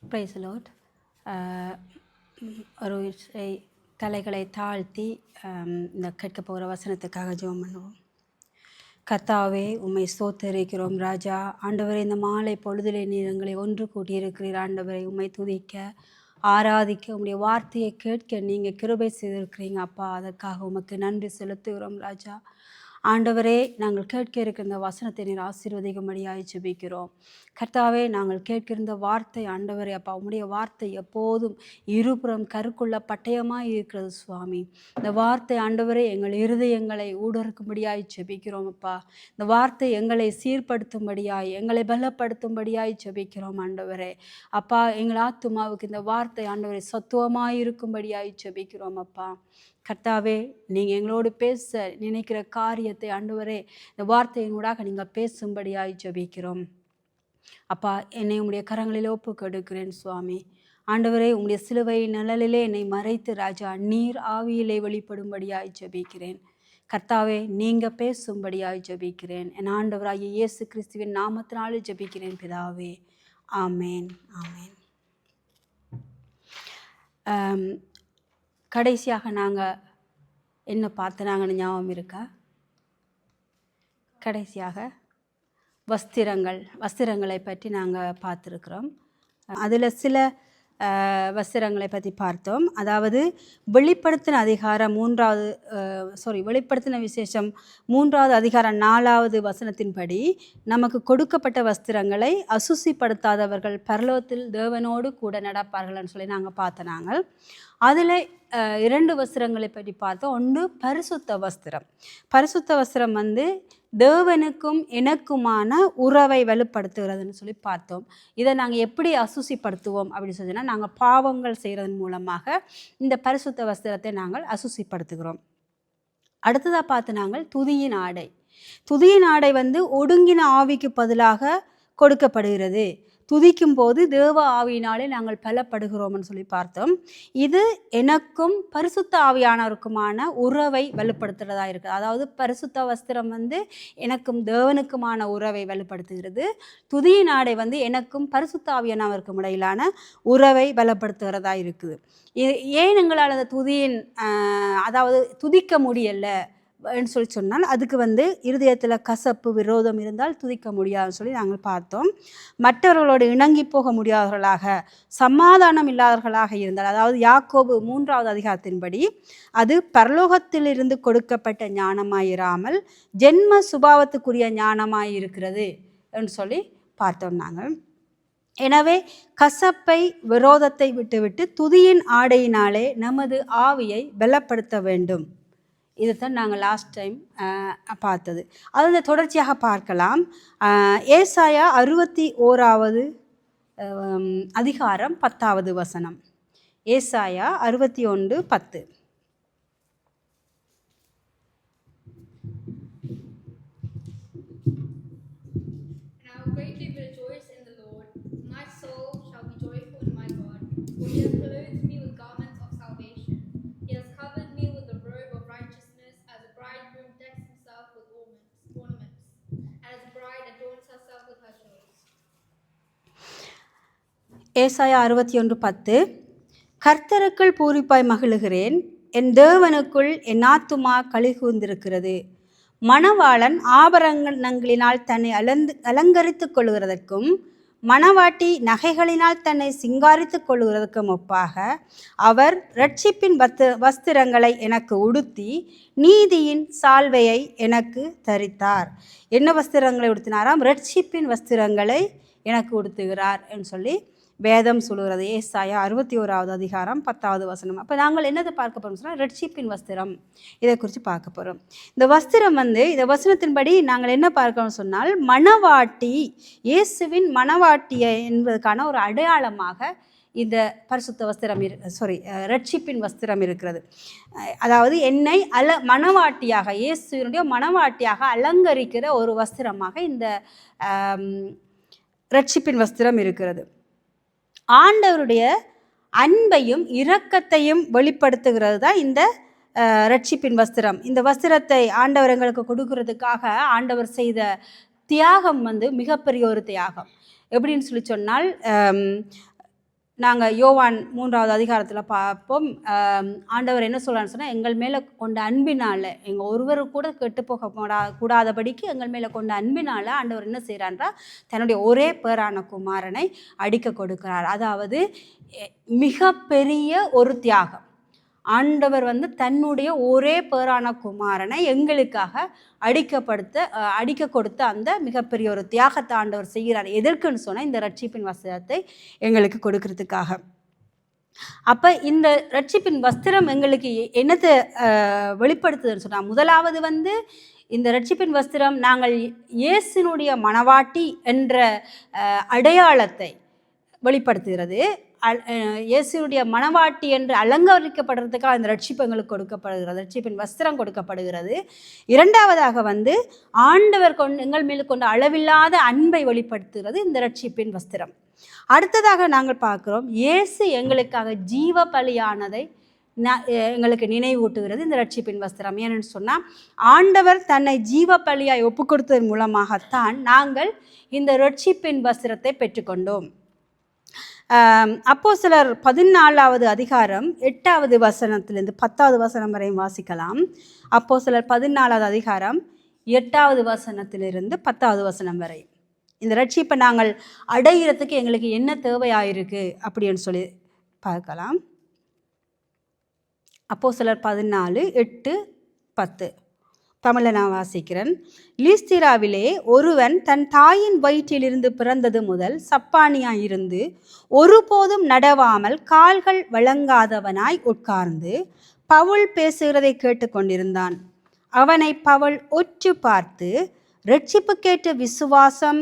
Price Lord. ஒரு தலைகளை தாழ்த்தி இந்த கேட்க போகிற வசனத்துக்காக ஜெபம் பண்ணுவோம். கர்த்தாவே, உம்மை ஸ்தோத்தரிக்கிறோம் ராஜா. ஆண்டவரே, இந்த மாலை பொழுதிலே நீர் எங்களை ஒன்று கூட்டியிருக்கிறீர். ஆண்டவரை உம்மை துதிக்க, ஆராதிக்க, உம்முடைய வார்த்தையை கேட்க நீங்கள் கிருபை செய்திருக்கிறீங்க அப்பா. அதற்காக உமக்கு நன்றி செலுத்துகிறோம் ராஜா. ஆண்டவரே, நாங்கள் கேட்க இருக்கிற இந்த வசனத்தை நீர் ஆசீர்வதிக்கும்படியாய் ஜெபிக்கிறோம். கர்த்தாவே, நாங்கள் கேட்கிற வார்த்தை ஆண்டவரே அப்பா, உம்முடைய வார்த்தை எப்போதும் இருபுறம் கருக்குள்ள பட்டயமாய் இருக்கிறது சுவாமி. இந்த வார்த்தை ஆண்டவரே எங்கள் இருதயங்களை ஊடறுக்கும்படியாய் ஜெபிக்கிறோம் அப்பா. இந்த வார்த்தை எங்களை சீர்படுத்தும்படியாய், எங்களை பலப்படுத்தும்படியாய் ஜெபிக்கிறோம் ஆண்டவரே அப்பா. எங்கள் ஆத்துமாவுக்கு இந்த வார்த்தை ஆண்டவரே சத்துவமாய் இருக்கும்படியாய் ஜெபிக்கிறோம் அப்பா. கர்த்தாவே, நீங்கள் எங்களோடு பேச நினைக்கிற காரியத்தை ஆண்டவரே இந்த வார்த்தையினூடாக நீங்கள் பேசும்படியாய் ஜெபிக்கிறோம் அப்பா. என்னை உம்முடைய கரங்களில் ஒப்பு கொடுக்கிறேன் சுவாமி. ஆண்டவரே, உம்முடைய சிலுவை நிழலிலே என்னை மறைத்து ராஜா நீர் ஆவியிலே வெளிப்படும்படியாய் ஜெபிக்கிறேன். கர்த்தாவே, நீங்கள் பேசும்படியாய் ஜெபிக்கிறேன். என் ஆண்டவராகிய இயேசு கிறிஸ்துவின் நாமத்தினாலே ஜெபிக்கிறேன் பிதாவே. ஆமேன், ஆமேன். கடைசியாக நாங்கள் என்ன பார்த்தனாங்கன்னு ஞாபகம் இருக்கா? கடைசியாக வஸ்திரங்களை பற்றி நாங்கள் பார்த்துருக்குறோம். அதில் சில வஸ்திரங்களை பற்றி பார்த்தோம். அதாவது வெளிப்படுத்தின அதிகாரம் வெளிப்படுத்தின விசேஷம் 3வது அதிகாரம் 4வது வசனத்தின்படி நமக்கு கொடுக்கப்பட்ட வஸ்திரங்களை அசுசிப்படுத்தாதவர்கள் பரலோகத்தில் தேவனோடு கூட நடப்பார்கள்னு சொல்லி நாங்கள் பார்த்தனாங்க. அதில் 2 வஸ்திரங்களை பற்றி பார்த்தோம். ஒன்று பரிசுத்த வஸ்திரம். பரிசுத்த வஸ்திரம் தேவனுக்கும் எனக்குமான உறவை வலுப்படுத்துகிறதுன்னு சொல்லி பார்த்தோம். இதை நாங்கள் எப்படி அசுசிப்படுத்துவோம் அப்படின்னு சொன்னால், நாங்கள் பாவங்கள் செய்கிறதன் மூலமாக இந்த பரிசுத்த வஸ்திரத்தை நாங்கள் அசுசிப்படுத்துகிறோம். அடுத்ததாக பார்த்து நாங்கள் துதியின் ஆடை. துதியின் ஆடை ஒடுங்கின ஆவிக்கு பதிலாக கொடுக்கப்படுகிறது. துதிக்கும் போது தேவ ஆவியினாலே நாங்கள் பலப்படுகிறோம்னு சொல்லி பார்த்தோம். இது எனக்கும் பரிசுத்த ஆவியானவருக்குமான உறவை வலுப்படுத்துகிறதா இருக்குது. அதாவது பரிசுத்த வஸ்திரம் எனக்கும் தேவனுக்குமான உறவை வலுப்படுத்துகிறது. துதியின் ஆடை எனக்கும் பரிசுத்த ஆவியானவருக்கும் இடையிலான உறவை பலப்படுத்துகிறதா இருக்குது. ஏன் எங்களால் அந்த அதாவது துதிக்க முடியலை சொல்லி சொன்னால், அதுக்கு இருதயத்தில் கசப்பு விரோதம் இருந்தால் துதிக்க முடியாதுன்னு சொல்லி நாங்கள் பார்த்தோம். மற்றவர்களோடு இணங்கி போக முடியாதவர்களாக, சமாதானம் இல்லாதவர்களாக இருந்தால், அதாவது யாக்கோபு 3வது அதிகாரத்தின்படி அது பரலோகத்திலிருந்து கொடுக்கப்பட்ட ஞானமாயிராமல் ஜென்ம சுபாவத்துக்குரிய ஞானமாய் இருக்கிறது என்று சொல்லி பார்த்தோம் நாங்கள். எனவே கசப்பை விரோதத்தை விட்டுவிட்டு துதியின் ஆடையினாலே நமது ஆவியை பலப்படுத்த வேண்டும். இதுதான் நாங்கள் லாஸ்ட் டைம் பார்த்தது. அது தொடர்ச்சியாக பார்க்கலாம். ஏசாயா 61வது அதிகாரம் 10வது வசனம். ஏசாயா 61:10. ஏசாயா 61:10. கர்த்தருக்குள் பூரிப்பாய் மகிழுகிறேன், என் தேவனுக்குள் என் ஆத்துமா களிகூர்ந்திருக்கிறது. மணவாளன் ஆபரணங்களினால் தன்னை அலங்கரித்துக் கொள்கிறதற்கும் மணவாட்டி நகைகளினால் தன்னை சிங்காரித்துக் கொள்கிறதற்கும் ஒப்பாக அவர் இரட்சிப்பின் வஸ்திரங்களை எனக்கு உடுத்தி நீதியின் சால்வையை எனக்கு தரித்தார். என்ன வஸ்திரங்களை உடுத்தினாராம்? இரட்சிப்பின் வஸ்திரங்களை எனக்கு உடுத்துகிறார் என்று சொல்லி வேதம் சொல்லுகிறது. ஏசாயா 61வது அதிகாரம் 10வது வசனம். அப்போ நாங்கள் என்னதை பார்க்க போகிறோம் சொன்னால், ரெட்சிப்பின் வஸ்திரம். இதை குறித்து பார்க்க போகிறோம். இந்த வஸ்திரம் இந்த வசனத்தின்படி நாங்கள் என்ன பார்க்கணும்னு சொன்னால், மணவாட்டி, இயேசுவின் மணவாட்டியை என்பதற்கான ஒரு அடையாளமாக இந்த பரிசுத்த வஸ்திரம் ரெட்சிப்பின் வஸ்திரம் இருக்கிறது. அதாவது என்னை மணவாட்டியாக, இயேசுவினுடைய மணவாட்டியாக அலங்கரிக்கிற ஒரு வஸ்திரமாக இந்த ரெட்சிப்பின் வஸ்திரம் இருக்கிறது. ஆண்டவருடைய அன்பையும் இரக்கத்தையும் வெளிப்படுத்துகிறது தான் இந்த ரட்சிப்பின் வஸ்திரம். இந்த வஸ்திரத்தை ஆண்டவர் எங்களுக்கு கொடுக்கறதுக்காக ஆண்டவர் செய்த தியாகம் மிகப்பெரிய ஒரு தியாகம். எப்படின்னு சொல்லி சொன்னால், நாங்கள் யோவான் 3வது அதிகாரத்தில் பார்ப்போம். ஆண்டவர் என்ன சொல்கிறான்னு சொன்னால், எங்கள் மேலே கொண்ட அன்பினால், எங்கள் ஒருவர் கூட கெட்டு போக கூடாதபடிக்கு எங்கள் மேலே கொண்ட அன்பினால் ஆண்டவர் என்ன செய்கிறான்றா, தன்னுடைய ஒரே பேரான குமாரனை அடிக்க கொடுக்கிறார். அதாவது மிகப்பெரிய ஒரு தியாகம். ஆண்டவர் தன்னுடைய ஒரே பேரான குமாரனை எங்களுக்காக அடிக்க கொடுத்த அந்த மிகப்பெரிய ஒரு தியாகத்தை ஆண்டவர் செய்கிறார். எதற்குன்னு சொன்னால், இந்த ரட்சிப்பின் வஸ்திரத்தை எங்களுக்கு கொடுக்கறதுக்காக. அப்போ இந்த ரட்சிப்பின் வஸ்திரம் எங்களுக்கு என்னத்தை வெளிப்படுத்துதுன்னு சொன்னால், முதலாவது இந்த ரட்சிப்பின் வஸ்திரம் நாங்கள் இயேசுனுடைய மணவாட்டி என்ற அடையாளத்தை வெளிப்படுத்துகிறது. இயேசுடைய மணவாட்டி என்று அலங்கரிக்கப்படுறதுக்காக இந்த ரட்சிப்பு எங்களுக்கு கொடுக்கப்படுகிறது, ரட்சிப்பின் வஸ்திரம் கொடுக்கப்படுகிறது. இரண்டாவதாக ஆண்டவர் எங்கள் மேல் கொண்ட அளவில்லாத அன்பை வெளிப்படுத்துகிறது இந்த ரட்சிப்பின் வஸ்திரம். அடுத்ததாக நாங்கள் பார்க்கிறோம், இயேசு எங்களுக்காக ஜீவ பலியானதை எங்களுக்கு நினைவூட்டுகிறது இந்த ரட்சிப்பின் வஸ்திரம். ஏன்னு சொன்னால், ஆண்டவர் தன்னை ஜீவ பலியாய் ஒப்பு கொடுத்ததன் மூலமாகத்தான் நாங்கள் இந்த ரட்சிப்பின் வஸ்திரத்தை பெற்றுக்கொண்டோம். அப்போஸ்தலர் 14வது அதிகாரம் 8வது வசனத்திலிருந்து 10வது வசனம் வரையும் வாசிக்கலாம். அப்போஸ்தலர் 14வது அதிகாரம் 8வது வசனத்திலிருந்து 10வது வசனம் வரை இந்த ரட்சிப்பை நாங்கள் அடைகிறதுக்கு எங்களுக்கு என்ன தேவையாயிருக்கு அப்படின்னு சொல்லி பார்க்கலாம். அப்போஸ்தலர் 14:8-10 தமிழில் நான் வாசிக்கிறேன். லீஸ்திராவிலே ஒருவன் தன் தாயின் வயிற்றிலிருந்து பிறந்தது முதல் சப்பானியாயிருந்து ஒருபோதும் நடவாமல் கால்கள் வழங்காதவனாய் உட்கார்ந்து பவுல் பேசுகிறதை கேட்டுக்கொண்டிருந்தான். அவனை பவுல் ஒற்று பார்த்து, இரட்சிப்புக்கேற்ற விசுவாசம்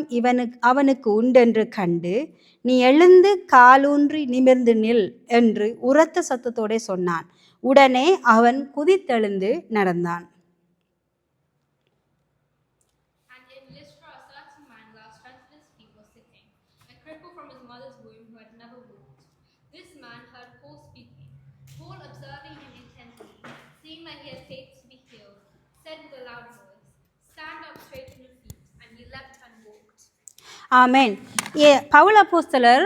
அவனுக்கு உண்டென்று கண்டு, நீ எழுந்து காலூன்றி நிமிர்ந்து நில் என்று உரத்த சத்தத்தோടെ சொன்னான். உடனே அவன் குதித்தெழுந்து நடந்தான். ஆமென். பவுல் அப்போஸ்தலர்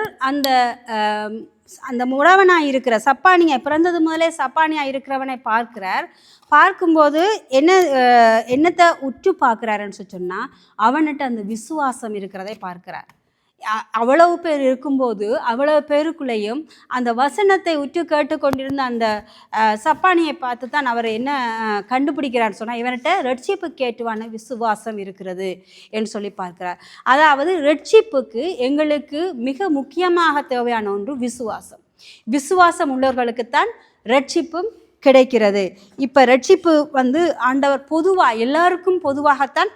அந்த முடவனாக இருக்கிற சப்பானியை பிறந்தது முதலே சப்பானியாக இருக்கிறவனை பார்க்கிறார். பார்க்கும்போது என்னத்தை உற்று பார்க்குறாருன்னு சொன்னால், அவன்கிட்ட அந்த விசுவாசம் இருக்கிறதை பார்க்கிறார். அவ்வளவு பேர் இருக்கும்போது அவ்வளவு பேருக்குள்ளேயும் அந்த வசனத்தை உற்று கேட்டுக்கொண்டிருந்த அந்த சப்பானியை பார்த்து தான் அவர் என்ன கண்டுபிடிக்கிறான்னு சொன்னால், இவன்கிட்ட ரட்சிப்புக்கு ஏற்றுவான விசுவாசம் இருக்கிறது என்று சொல்லி பார்க்கிறார். அதாவது ரட்சிப்புக்கு எங்களுக்கு மிக முக்கியமாக தேவையான ஒன்று விசுவாசம். விசுவாசம் உள்ளவர்களுக்குத்தான் ரட்சிப்பும் கிடைக்கிறது. இப்போ ரட்சிப்பு ஆண்டவர் பொதுவாக எல்லாருக்கும் பொதுவாகத்தான்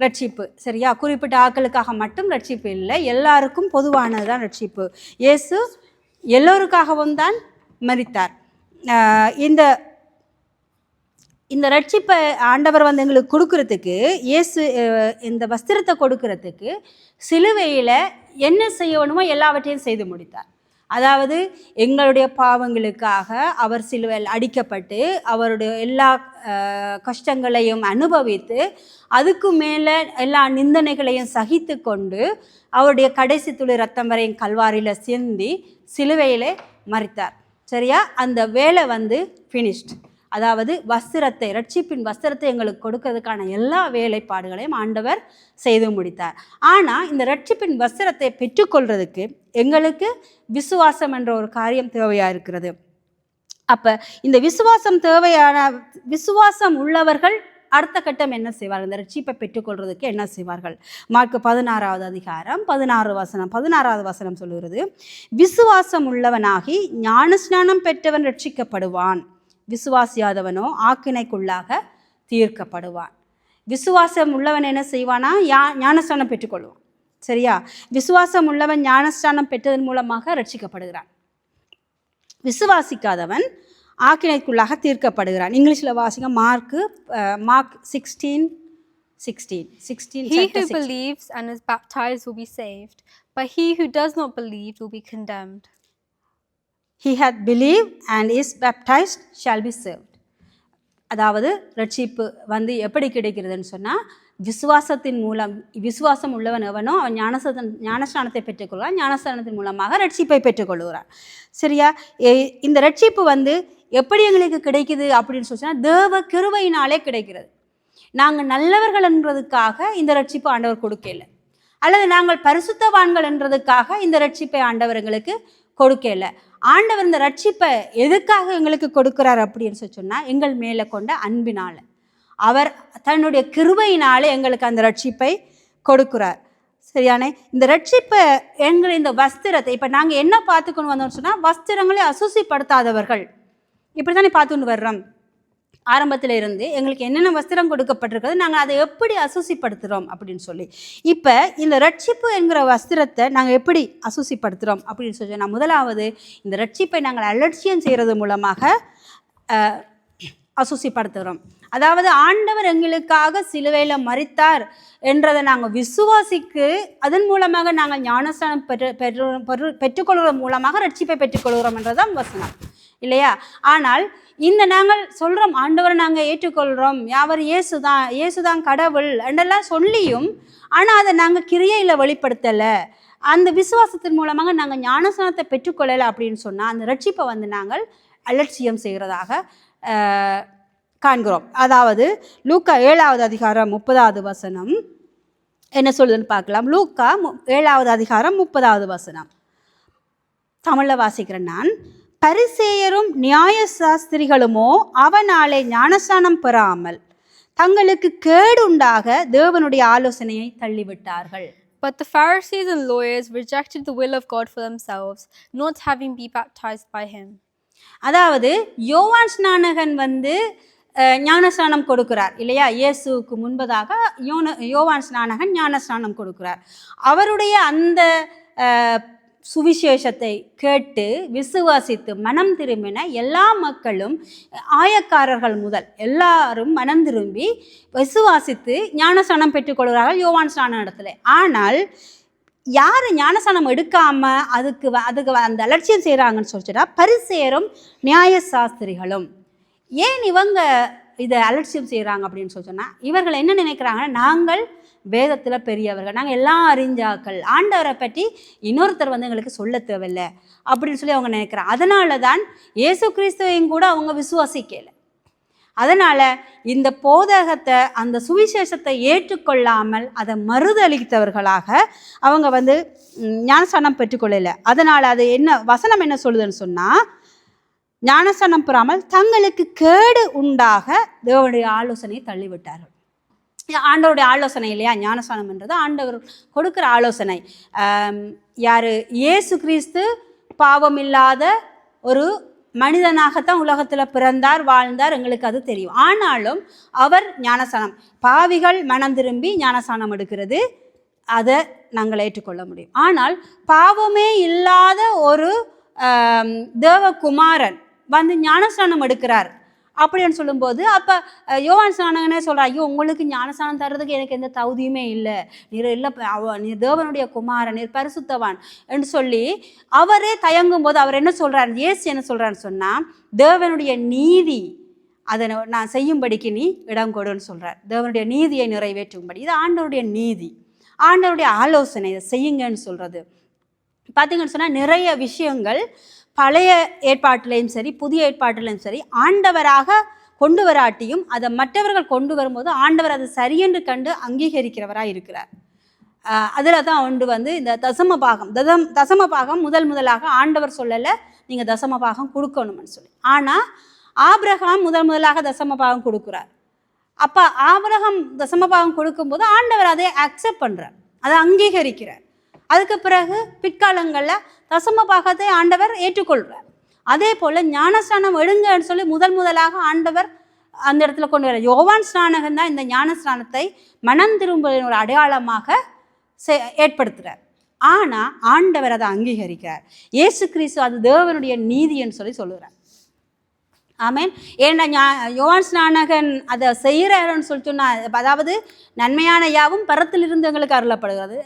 ரட்சிப்பு, சரியா? குறிப்பிட்ட ஆட்களுக்காக மட்டும் ரட்சிப்பு இல்லை, எல்லாருக்கும் பொதுவானது தான் ரட்சிப்பு. இயேசு எல்லோருக்காகவும் தான் மரித்தார். இந்த ரட்சிப்பை ஆண்டவர் எங்களுக்கு கொடுக்கறதுக்கு, இயேசு இந்த வஸ்திரத்தை கொடுக்கறதுக்கு சிலுவையில் என்ன செய்யணுமோ எல்லாவற்றையும் செய்து முடித்தார். அதாவது எங்களுடைய பாவங்களுக்காக அவர் சிலுவையில் அடிக்கப்பட்டு அவருடைய எல்லா கஷ்டங்களையும் அனுபவித்து அதுக்கு மேலே எல்லா நிந்தனைகளையும் சகித்து கொண்டு அவருடைய கடைசி துளி ரத்தம் வரையும் கல்வாரியில் சிந்தி சிலுவையிலே மரித்தார், சரியா? அந்த வேலை ஃபினிஷ்ட். அதாவது வஸ்திரத்தை, ரட்சிப்பின் வஸ்திரத்தை எங்களுக்கு கொடுக்கறதுக்கான எல்லா வேலைப்பாடுகளையும் ஆண்டவர் செய்து முடித்தார். ஆனால் இந்த ரட்சிப்பின் வஸ்திரத்தை பெற்றுக்கொள்றதுக்கு எங்களுக்கு விசுவாசம் என்ற ஒரு காரியம் தேவையாக இருக்கிறது. அப்போ இந்த விசுவாசம் உள்ளவர்கள் அடுத்த கட்டம் என்ன செய்வார்கள்? இந்த ரட்சிப்பை பெற்றுக்கொள்றதுக்கு என்ன செய்வார்கள்? மார்க்கு 16வது அதிகாரம் 16வது வசனம் சொல்லுகிறது, விசுவாசம் உள்ளவனாகி ஞானஸ்நானம் பெற்றவன் ரட்சிக்கப்படுவான், விசுவாசியாதவனோ ஆக்கினைக்குள்ளாக தீர்க்கப்படுவான். விசுவாசம் உள்ளவன் என்ன செய்வானா? ஞானஸ்நானம் பெற்றுக்கொள்வான், சரியா? விசுவாசம் உள்ளவன் ஞானஸ்நானம் பெற்றதன் மூலமாக ரட்சிக்கப்படுகிறான். விசுவாசிக்காதவன் ஆக்கினைக்குள்ளாக தீர்க்கப்படுகிறான். இங்கிலீஷில் வாசிங்க, mark 16:16. He who believes and is baptized will be saved, but he who does not believe will be condemned. He hath believed and is baptized shall be saved. அதாவது ரட்சிப்பு எப்படி கிடைக்கிறதுன்னு சொன்னால், விசுவாசத்தின் மூலம், விசுவாசம் உள்ளவன் எவனோ அவன் ஞானஸ்நானத்தை பெற்றுக்கொள்கிறான், ஞானஸ்நானத்தின் மூலமாக ரட்சிப்பை பெற்றுக்கொள்கிறான். சரியா? இந்த ரட்சிப்பு வந்து எப்படி எங்களுக்கு கிடைக்குது அப்படின்னு சொன்னால் தேவ கிருபையினாலே கிடைக்கிறது. நாங்கள் நல்லவர்கள் என்றதுக்காக இந்த ரட்சிப்பு ஆண்டவர் கொடுக்கல, அல்லது நாங்கள் பரிசுத்தவான்கள் என்றதுக்காக இந்த ரட்சிப்பை ஆண்டவர் எங்களுக்கு கொடுக்கல. ஆண்டவர் இந்த ரட்சிப்பை எதுக்காக எங்களுக்கு கொடுக்கிறார் அப்படின்னு சொன்னால் எங்கள் மேலே கொண்ட அன்பினால, அவர் தன்னுடைய கிருபையினாலே எங்களுக்கு அந்த ரட்சிப்பை கொடுக்கிறார். சரியானே? இந்த ரட்சிப்பை எங்களை இந்த வஸ்திரத்தை இப்போ நாங்கள் என்ன பார்த்துக்கொண்டு வந்தோம்னு சொன்னால் வஸ்திரங்களை அசுசிப்படுத்தாதவர்கள் இப்படி தானே பார்த்துன்னு வர்றோம். ஆரம்பத்தில் இருந்து எங்களுக்கு என்னென்ன வஸ்திரம் கொடுக்கப்பட்டிருக்கிறது, நாங்கள் அதை எப்படி அசுசிப்படுத்துகிறோம் அப்படின்னு சொல்லி. இப்போ இந்த ரட்சிப்பு என்கிற வஸ்திரத்தை நாங்கள் எப்படி அசுசிப்படுத்துகிறோம் அப்படின்னு சொல்லி நான் முதலாவது இந்த ரட்சிப்பை நாங்கள் அலட்சியம் செய்கிறது மூலமாக அசுசிப்படுத்துகிறோம். அதாவது ஆண்டவர் எங்களுக்காக சிலுவையில் மரித்தார் என்றதை நாங்கள் விசுவாசிக்கு அதன் மூலமாக நாங்கள் ஞானஸ்நானம் பெற்றுக்கொள்வதன் மூலமாக ரட்சிப்பை பெற்றுக்கொள்கிறோம் என்றதான் வசனம் இல்லையா? ஆனால் இந்த நாங்கள் சொல்கிறோம் ஆண்டவரை நாங்கள் ஏற்றுக்கொள்கிறோம், அவர் இயேசுதான் கடவுள் என்றெல்லாம் சொல்லியும் ஆனால் அதை நாங்கள் கிரியையில் வெளிப்படுத்தலை, அந்த விசுவாசத்தின் மூலமாக நாங்கள் ஞானஸ்நானத்தை பெற்றுக்கொள்ளலை அப்படின்னு சொன்னால் அந்த ரட்சிப்பை வந்து நாங்கள் அலட்சியம் செய்கிறதாக காண்கிறோம். அதாவது லூக்கா 7வது அதிகாரம் 30வது வசனம் என்ன சொல்லுதுன்னு பார்க்கலாம். லூக்கா 7வது அதிகாரம் 30வது வசனம் தமிழில் வாசிக்கிறேன் நான். பரிசேயரும் நியாய சாஸ்திரிகளுமோ அவனாலே ஞானஸ்நானம் பெறாமல் தங்களுக்கு கேடுண்டாக தேவனுடைய ஆலோசனையை தள்ளிவிட்டார்கள். But the Pharisees and lawyers rejected the will of God for themselves, not having been baptized by him. அதாவது யோவான் ஸ்நானகன் வந்து ஞானஸ்நானம் கொடுக்கிறார் இல்லையா? இயேசுவுக்கு முன்பதாக யோவான் ஸ்நானகன் ஞானஸ்நானம் கொடுக்கிறார். அவருடைய அந்த சுவிசேஷத்தை கேட்டு விசுவாசித்து மனம் திரும்பின எல்லா மக்களும், ஆயக்காரர்கள் முதல் எல்லாரும் மனம் திரும்பி விசுவாசித்து ஞானஸ்நானம் பெற்றுக்கொள்கிறார்கள் யோவான் ஸ்நான இடத்துல. ஆனால் யார் ஞானஸ்நானம் எடுக்காமல் அதுக்கு அந்த அலட்சியம் செய்கிறாங்கன்னு சொல்லிச்சுட்டா பரிசேயரும் நியாய சாஸ்திரிகளும். ஏன் இவங்க இதை அலட்சியம் செய்கிறாங்க அப்படின்னு சொன்னா இவர்கள் என்ன நினைக்கிறாங்கன்னா நாங்கள் வேதத்தில் பெரியவர்கள், நாங்கள் எல்லாம் அறிஞ்சாக்கள், ஆண்டவரை பற்றி இன்னொருத்தர் வந்து எங்களுக்கு சொல்ல தேவையில்லை அப்படின்னு சொல்லி அவங்க நினைக்கிறாங்க. அதனால தான் இயேசு கிறிஸ்துவையும் கூட அவங்க விசுவாசிக்கலை. அதனால் இந்த போதகத்தை அந்த சுவிசேஷத்தை ஏற்றுக்கொள்ளாமல் அதை மறுதளித்தவர்களாக அவங்க வந்து ஞானஸ்நானம் பெற்றுக்கொள்ளலை. அதனால் அது என்ன வசனம் என்ன சொல்லுதுன்னு சொன்னால் ஞானஸ்நானம் பெறாமல் தங்களுக்கு கேடு உண்டாக தேவனுடைய ஆலோசனையை தள்ளிவிட்டார்கள். ஆண்டவருடைய ஆலோசனை இல்லையா ஞானஸ்நானம் என்றது, ஆண்டவர் கொடுக்குற ஆலோசனை. யார்? இயேசு கிறிஸ்து பாவம் இல்லாத ஒரு மனிதனாகத்தான் உலகத்தில் பிறந்தார், வாழ்ந்தார், எங்களுக்கு அது தெரியும். ஆனாலும் அவர் ஞானஸ்நானம், பாவிகள் மனம் திரும்பி ஞானஸ்நானம் எடுக்கிறது, அதை நாங்கள் ஏற்றுக்கொள்ள முடியும். ஆனால் பாவமே இல்லாத ஒரு தேவகுமாரன் வந்து ஞானஸ்நானம் எடுக்கிறார் அப்படின்னு சொல்லும்போது அப்போ யோவான் ஸ்நானகனே சொல்கிறார், ஐயோ உங்களுக்கு ஞானஸ்நானம் தர்றதுக்கு எனக்கு எந்த தகுதியுமே இல்லை, நீர் தேவனுடைய குமாரன், நீர் பரிசுத்தவான் என்று சொல்லி அவரே தயங்கும் போது அவர் என்ன சொல்கிறார், இயேசு என்ன சொல்கிறான்னு சொன்னால் தேவனுடைய நீதி அதை நான் செய்யும்படிக்கு நீ இடம் கொடுன்னு சொல்கிறார். தேவனுடைய நீதியை நிறைவேற்றும்படி, இது ஆண்டவருடைய நீதி, ஆண்டவருடைய ஆலோசனை, இதை செய்யுங்கன்னு சொல்கிறது. பார்த்தீங்கன்னு சொன்னால் நிறைய விஷயங்கள் பழைய ஏற்பாட்டிலையும் சரி புதிய ஏற்பாட்டிலையும் சரி ஆண்டவராக கொண்டு வராட்டியும் அதை மற்றவர்கள் கொண்டு வரும்போது ஆண்டவர் அதை சரியென்று கண்டு அங்கீகரிக்கிறவராக இருக்கிறார். அதில் தான் ஒன்று வந்து இந்த தசம பாகம் முதலாக ஆண்டவர் சொல்லலை நீங்கள் தசம பாகம் கொடுக்கணும்னு சொல்லி. ஆனால் ஆபிரகாம் முதலாக தசம பாகம் கொடுக்குறார். அப்போ ஆபிரகாம் தசம பாகம் கொடுக்கும்போது ஆண்டவர் அதை அக்செப்ட் பண்ணுறார், அதை அங்கீகரிக்கிறார். அதுக்கு பிறகு பிற்காலங்களில் தசம பாகத்தை ஆண்டவர் ஏற்றுக்கொள்கிறார். அதே போல் ஞானஸ்நானம் எடுங்கன்னு சொல்லி முதலாக ஆண்டவர் அந்த இடத்துல கொண்டு வர யோவான் ஸ்நானகன் தான் இந்த ஞானஸ்நானத்தை மனம் திரும்புவதன் ஒரு அடையாளமாக ஏற்படுத்துகிறார். ஆனால் ஆண்டவர் அதை அங்கீகரிக்கிறார். இயேசு கிறிஸ்து அது தேவனுடைய நீதின்னு சொல்லி சொல்லுகிறார். ஆமேன். ஏன்னா யோவான் ஸ்நானகன் அதை செய்கிறாருன்னு சொல்லிட்டு சொன்னால், அதாவது நன்மையான யாவும் பரத்திலிருந்து எங்களுக்கு அருளப்படுகிறது.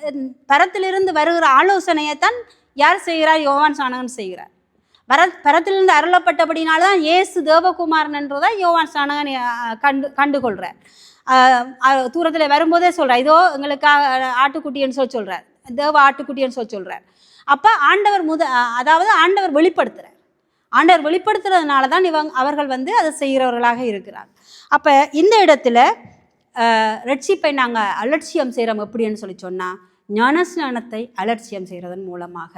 பரத்திலிருந்து வருகிற ஆலோசனையைத்தான் யார் செய்கிறார்? யோவான் ஸ்நானகன் செய்கிறார். பரத்திலிருந்து அருளப்பட்டபடினால்தான் இயேசு தேவகுமாரன் என்றதை யோவான் ஸ்நானகன் கண்டுகொள்கிறார். தூரத்தில் வரும்போதே சொல்கிறார், இதோ எங்களுக்காக ஆட்டுக்குட்டின்னு சொல்கிறார், தேவ ஆட்டுக்குட்டின்னு சொல்கிறார். அப்போ ஆண்டவர் அதாவது ஆண்டவர் வெளிப்படுத்துகிறார். ஆண்டவர் வெளிப்படுத்துறதுனால தான் அவர்கள் வந்து அதை செய்கிறவர்களாக இருக்கிறார். அப்போ இந்த இடத்துல ரட்சிப்பை நாங்கள் அலட்சியம் செய்கிறோம் எப்படின்னு சொன்னால், ஞானஸ்நானத்தை அலட்சியம் செய்கிறதன் மூலமாக.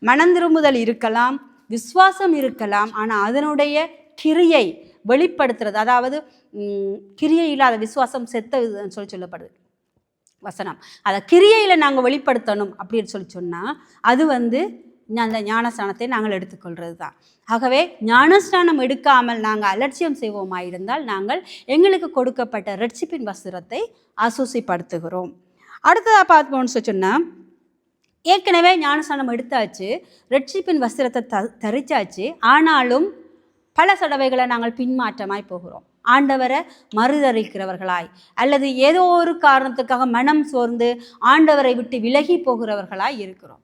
மனம் திரும்புதல் இருக்கலாம், விசுவாசம் இருக்கலாம், ஆனால் அதனுடைய கிரியை வெளிப்படுத்துறது, அதாவது கிரியை இல்லாத விசுவாசம் செத்ததுன்னு சொல்லப்படுது வசனம். அதை கிரியையில் நாங்கள் வெளிப்படுத்தணும் அப்படின்னு சொன்னால் அது வந்து அந்த ஞானஸ்நானத்தை நாங்கள் எடுத்துக்கொள்கிறது தான். ஆகவே ஞானஸ்நானம் எடுக்காமல் நாங்கள் அலட்சியம் செய்வோமாயிருந்தால் நாங்கள் எங்களுக்கு கொடுக்கப்பட்ட ரட்சிப்பின் வஸ்திரத்தை அசூசிப்படுத்துகிறோம். அடுத்ததாக பார்ப்போம்னு சொன்னால், ஏற்கனவே ஞானஸ்நானம் எடுத்தாச்சு, ரட்சிப்பின் வஸ்திரத்தை தரிச்சாச்சு, ஆனாலும் பல தடவைகளை நாங்கள் பின்மாற்றமாய் போகிறோம். ஆண்டவரை மறுதளிக்கிறவர்களாய் அல்லது ஏதோ ஒரு காரணத்துக்காக மனம் சோர்ந்து ஆண்டவரை விட்டு விலகி போகிறவர்களாய் இருக்கிறோம்.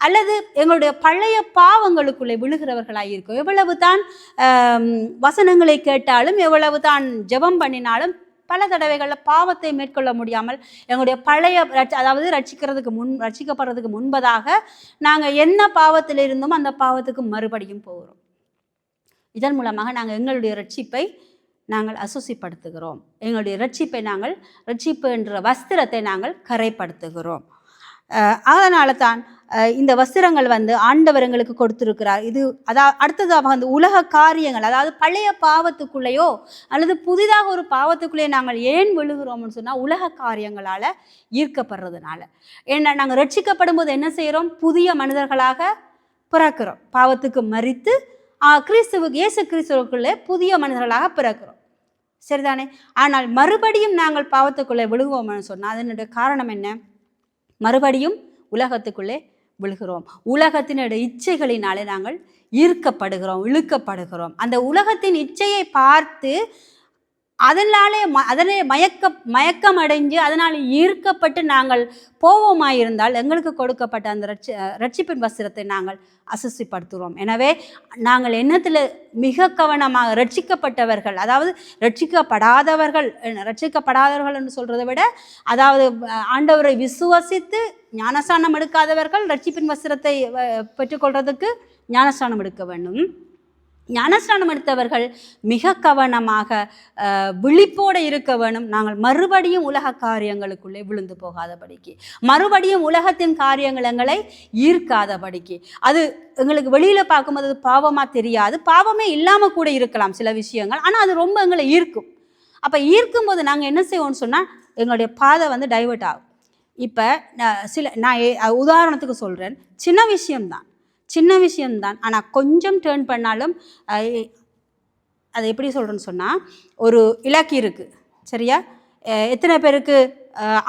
அல்லது எங்களுடைய பழைய பாவங்களுக்குள்ளே விழுகிறவர்களாக இருக்கும். எவ்வளவு தான் வசனங்களை கேட்டாலும், எவ்வளவு தான் ஜெபம் பண்ணினாலும் பல தடவைகளில் பாவத்தை மேற்கொள்ள முடியாமல் எங்களுடைய பழைய அதாவது ரட்சிக்கப்படுறதுக்கு முன்பதாக நாங்கள் என்ன பாவத்தில் இருந்தோமோ அந்த பாவத்துக்கு மறுபடியும் போகிறோம். இதன் மூலமாக நாங்கள் எங்களுடைய ரட்சிப்பை நாங்கள் அசுசிப்படுத்துகிறோம். எங்களுடைய ரட்சிப்பு என்ற வஸ்திரத்தை நாங்கள் கரைப்படுத்துகிறோம். அதனால தான் இந்த வஸ்திரங்கள் வந்து ஆண்டவர் எங்களுக்கு கொடுத்திருக்கிறார். இது அடுத்ததாக வந்து உலக காரியங்கள், அதாவது பழைய பாவத்துக்குள்ளேயோ அல்லது புதிதாக ஒரு பாவத்துக்குள்ளேயோ நாங்கள் ஏன் விழுகிறோம்னு சொன்னால் இயேசு காரியங்களால் ஈர்க்கப்படுறதுனால. ஏன்னா நாங்கள் ரட்சிக்கப்படும் போது என்ன செய்கிறோம்? புதிய மனிதர்களாக பிறக்கிறோம். பாவத்துக்கு மரித்து இயேசு கிறிஸ்துவுக்குள்ளே புதிய மனிதர்களாக பிறக்கிறோம். சரிதானே? ஆனால் மறுபடியும் நாங்கள் பாவத்துக்குள்ளே விழுகுவோம்னு சொன்னால் அதனுடைய காரணம் என்ன? மறுபடியும் உலகத்துக்குள்ளே விழுகிறோம். உலகத்தினுடைய இச்சைகளினாலே நாங்கள் ஈர்க்கப்படுகிறோம், இழுக்கப்படுகிறோம். அந்த உலகத்தின் இச்சையை பார்த்து அதனை மயக்கம் அடைஞ்சு அதனால் ஈர்க்கப்பட்டு நாங்கள் போவோமாயிருந்தால் எங்களுக்கு கொடுக்கப்பட்ட அந்த ரட்சிப்பின் வஸ்திரத்தை நாங்கள் அசுசிப்படுத்துகிறோம். எனவே நாங்கள் எண்ணத்தில் மிக கவனமாக ரட்சிக்கப்பட்டவர்கள், அதாவது ரட்சிக்கப்படாதவர்கள் என்று சொல்கிறத விட, அதாவது ஆண்டவரை விசுவசித்து ஞானஸ்நானம் எடுக்காதவர்கள் ரட்சிப்பின் வஸ்திரத்தை பெற்றுக்கொள்வதற்கு ஞானஸ்நானம் எடுக்க வேண்டும். ஞானஸ்நானம் எடுத்தவர்கள் மிக கவனமாக விழிப்போடு இருக்க வேணும். நாங்கள் மறுபடியும் உலக காரியங்களுக்குள்ளே விழுந்து போகாதபடிக்கு, மறுபடியும் உலகத்தின் காரியங்கள் எங்களை ஈர்க்காதபடிக்கு. அது எங்களுக்கு வெளியில் பார்க்கும்போது அது பாவமாக தெரியாது, பாவமே இல்லாமல் கூட இருக்கலாம் சில விஷயங்கள், ஆனால் அது ரொம்ப எங்களை ஈர்க்கும். அப்போ ஈர்க்கும் போது நாங்கள் என்ன செய்வோம்னு சொன்னால் எங்களுடைய பாதை வந்து டைவர்ட் ஆகும். இப்போ நான் உதாரணத்துக்கு சொல்கிறேன், சின்ன விஷயம்தான், ஆனால் கொஞ்சம் டேர்ன் பண்ணாலும் அதை எப்படி சொல்கிறேன்னு சொன்னால், ஒரு இலக்கு இருக்குது, சரியா? எத்தனை பேருக்கு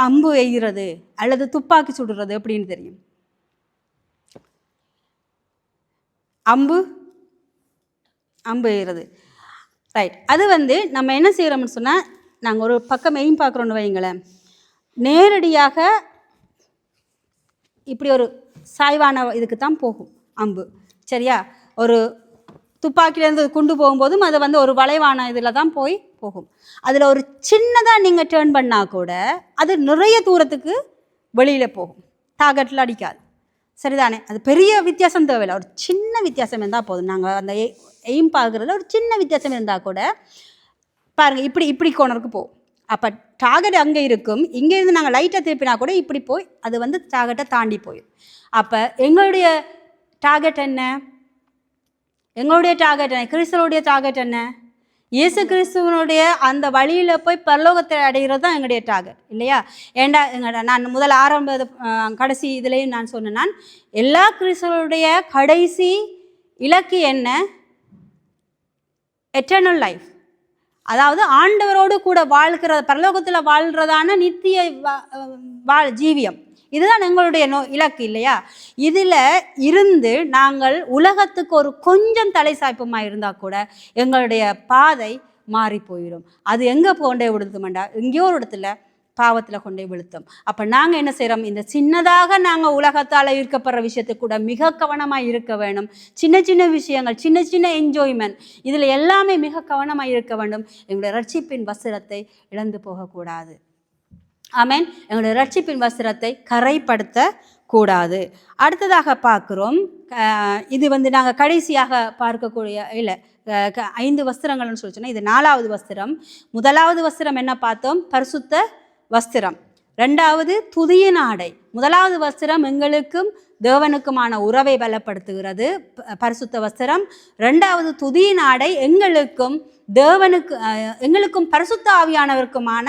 அம்பு எய்கிறது அல்லது துப்பாக்கி சுடுறது எப்படின்னு தெரியும்? அம்பு எய்கிறது, ரைட். அது வந்து நம்ம என்ன செய்கிறோம்னு சொன்னால், நாங்கள் ஒரு பக்கம் எய்ம் பார்க்குறோன்னு வைங்களேன், நேரடியாக இப்படி ஒரு சாய்வான இதுக்கு தான் போகும் அம்பு, சரியா? ஒரு துப்பாக்கிலேருந்து குண்டு போகும்போதும் அது வந்து ஒரு வளைவான இதில் தான் போகும். அதில் ஒரு சின்னதாக நீங்கள் டேர்ன் பண்ணால் கூட அது நிறைய தூரத்துக்கு வெளியில் போகும், டார்கெட்டில் அடிக்காது, சரிதானே? அது பெரிய வித்தியாசம் தேவையில்லை, ஒரு சின்ன வித்தியாசம் இருந்தால் போதும். நாங்கள் அந்த எய்ம் பார்க்குறதுல ஒரு சின்ன வித்தியாசம் இருந்தால் கூட பாருங்கள், இப்படி கோணருக்கு போகும். அப்போ டார்கெட் அங்கே இருக்கும், இங்கேருந்து நாங்கள் லைட்டாக திருப்பினா கூட இப்படி போய் அது வந்து டார்கெட்டை தாண்டி போயிடும். அப்போ எங்களுடைய டார்கெட் என்ன? கிறிஸ்துவனுடைய டார்கெட் என்ன? இயேசு கிறிஸ்துவனுடைய அந்த வழியில் போய் பரலோகத்தை அடைகிறது தான் எங்களுடைய டார்கெட், இல்லையா? ஏண்டா நான் முதல் கடைசி இதுலேயும் நான் சொன்னேன், நான் எல்லா கிறிஸ்துவனுடைய கடைசி இலக்கு என்ன? எட்டர்னல் லைஃப், அதாவது ஆண்டவரோடு கூட பரலோகத்தில் வாழ்கிறதான நித்திய ஜீவியம். இதுதான் எங்களுடைய இலக்கு, இல்லையா? இதில் இருந்து நாங்கள் உலகத்துக்கு ஒரு கொஞ்சம் தலை சாய்ப்பமாக இருந்தால் கூட எங்களுடைய பாதை மாறி போயிடும். அது எங்கே போண்டே விடுதுமெண்டா, எங்கேயோ ஒரு இடத்துல பாவத்தில் கொண்டு விழுத்தோம். அப்போ நாங்கள் என்ன செய்கிறோம், இந்த சின்னதாக நாங்கள் உலகத்தால் ஈர்க்கப்படுற விஷயத்துக்கு கூட மிக கவனமாக இருக்க வேணும். சின்ன சின்ன விஷயங்கள், சின்ன சின்ன என்ஜாய்மெண்ட், இதில் எல்லாமே மிக கவனமாக இருக்க வேண்டும். எங்களுடைய ரட்சிப்பின் வஸ்திரத்தை இழந்து போகக்கூடாது. ஆமென். எங்களுடைய ரட்சிப்பின் வஸ்திரத்தை கரைப்படுத்த கூடாது. அடுத்ததாக பார்க்குறோம், இது நாங்கள் கடைசியாக பார்க்கக்கூடிய இல்லை 5 வஸ்திரங்கள்னு சொல்லி சொன்னால் இது 4வது வஸ்திரம். முதலாவது வஸ்திரம் என்ன பார்த்தோம், பரிசுத்த வஸ்திரம். 2வது துதியின் ஆடை. முதலாவது வஸ்திரம் எங்களுக்கும் தேவனுக்குமான உறவை பலப்படுத்துகிறது, பரிசுத்த வஸ்திரம். 2வது துதியின் ஆடை எங்களுக்கும் பரிசுத்த ஆவியானவருக்குமான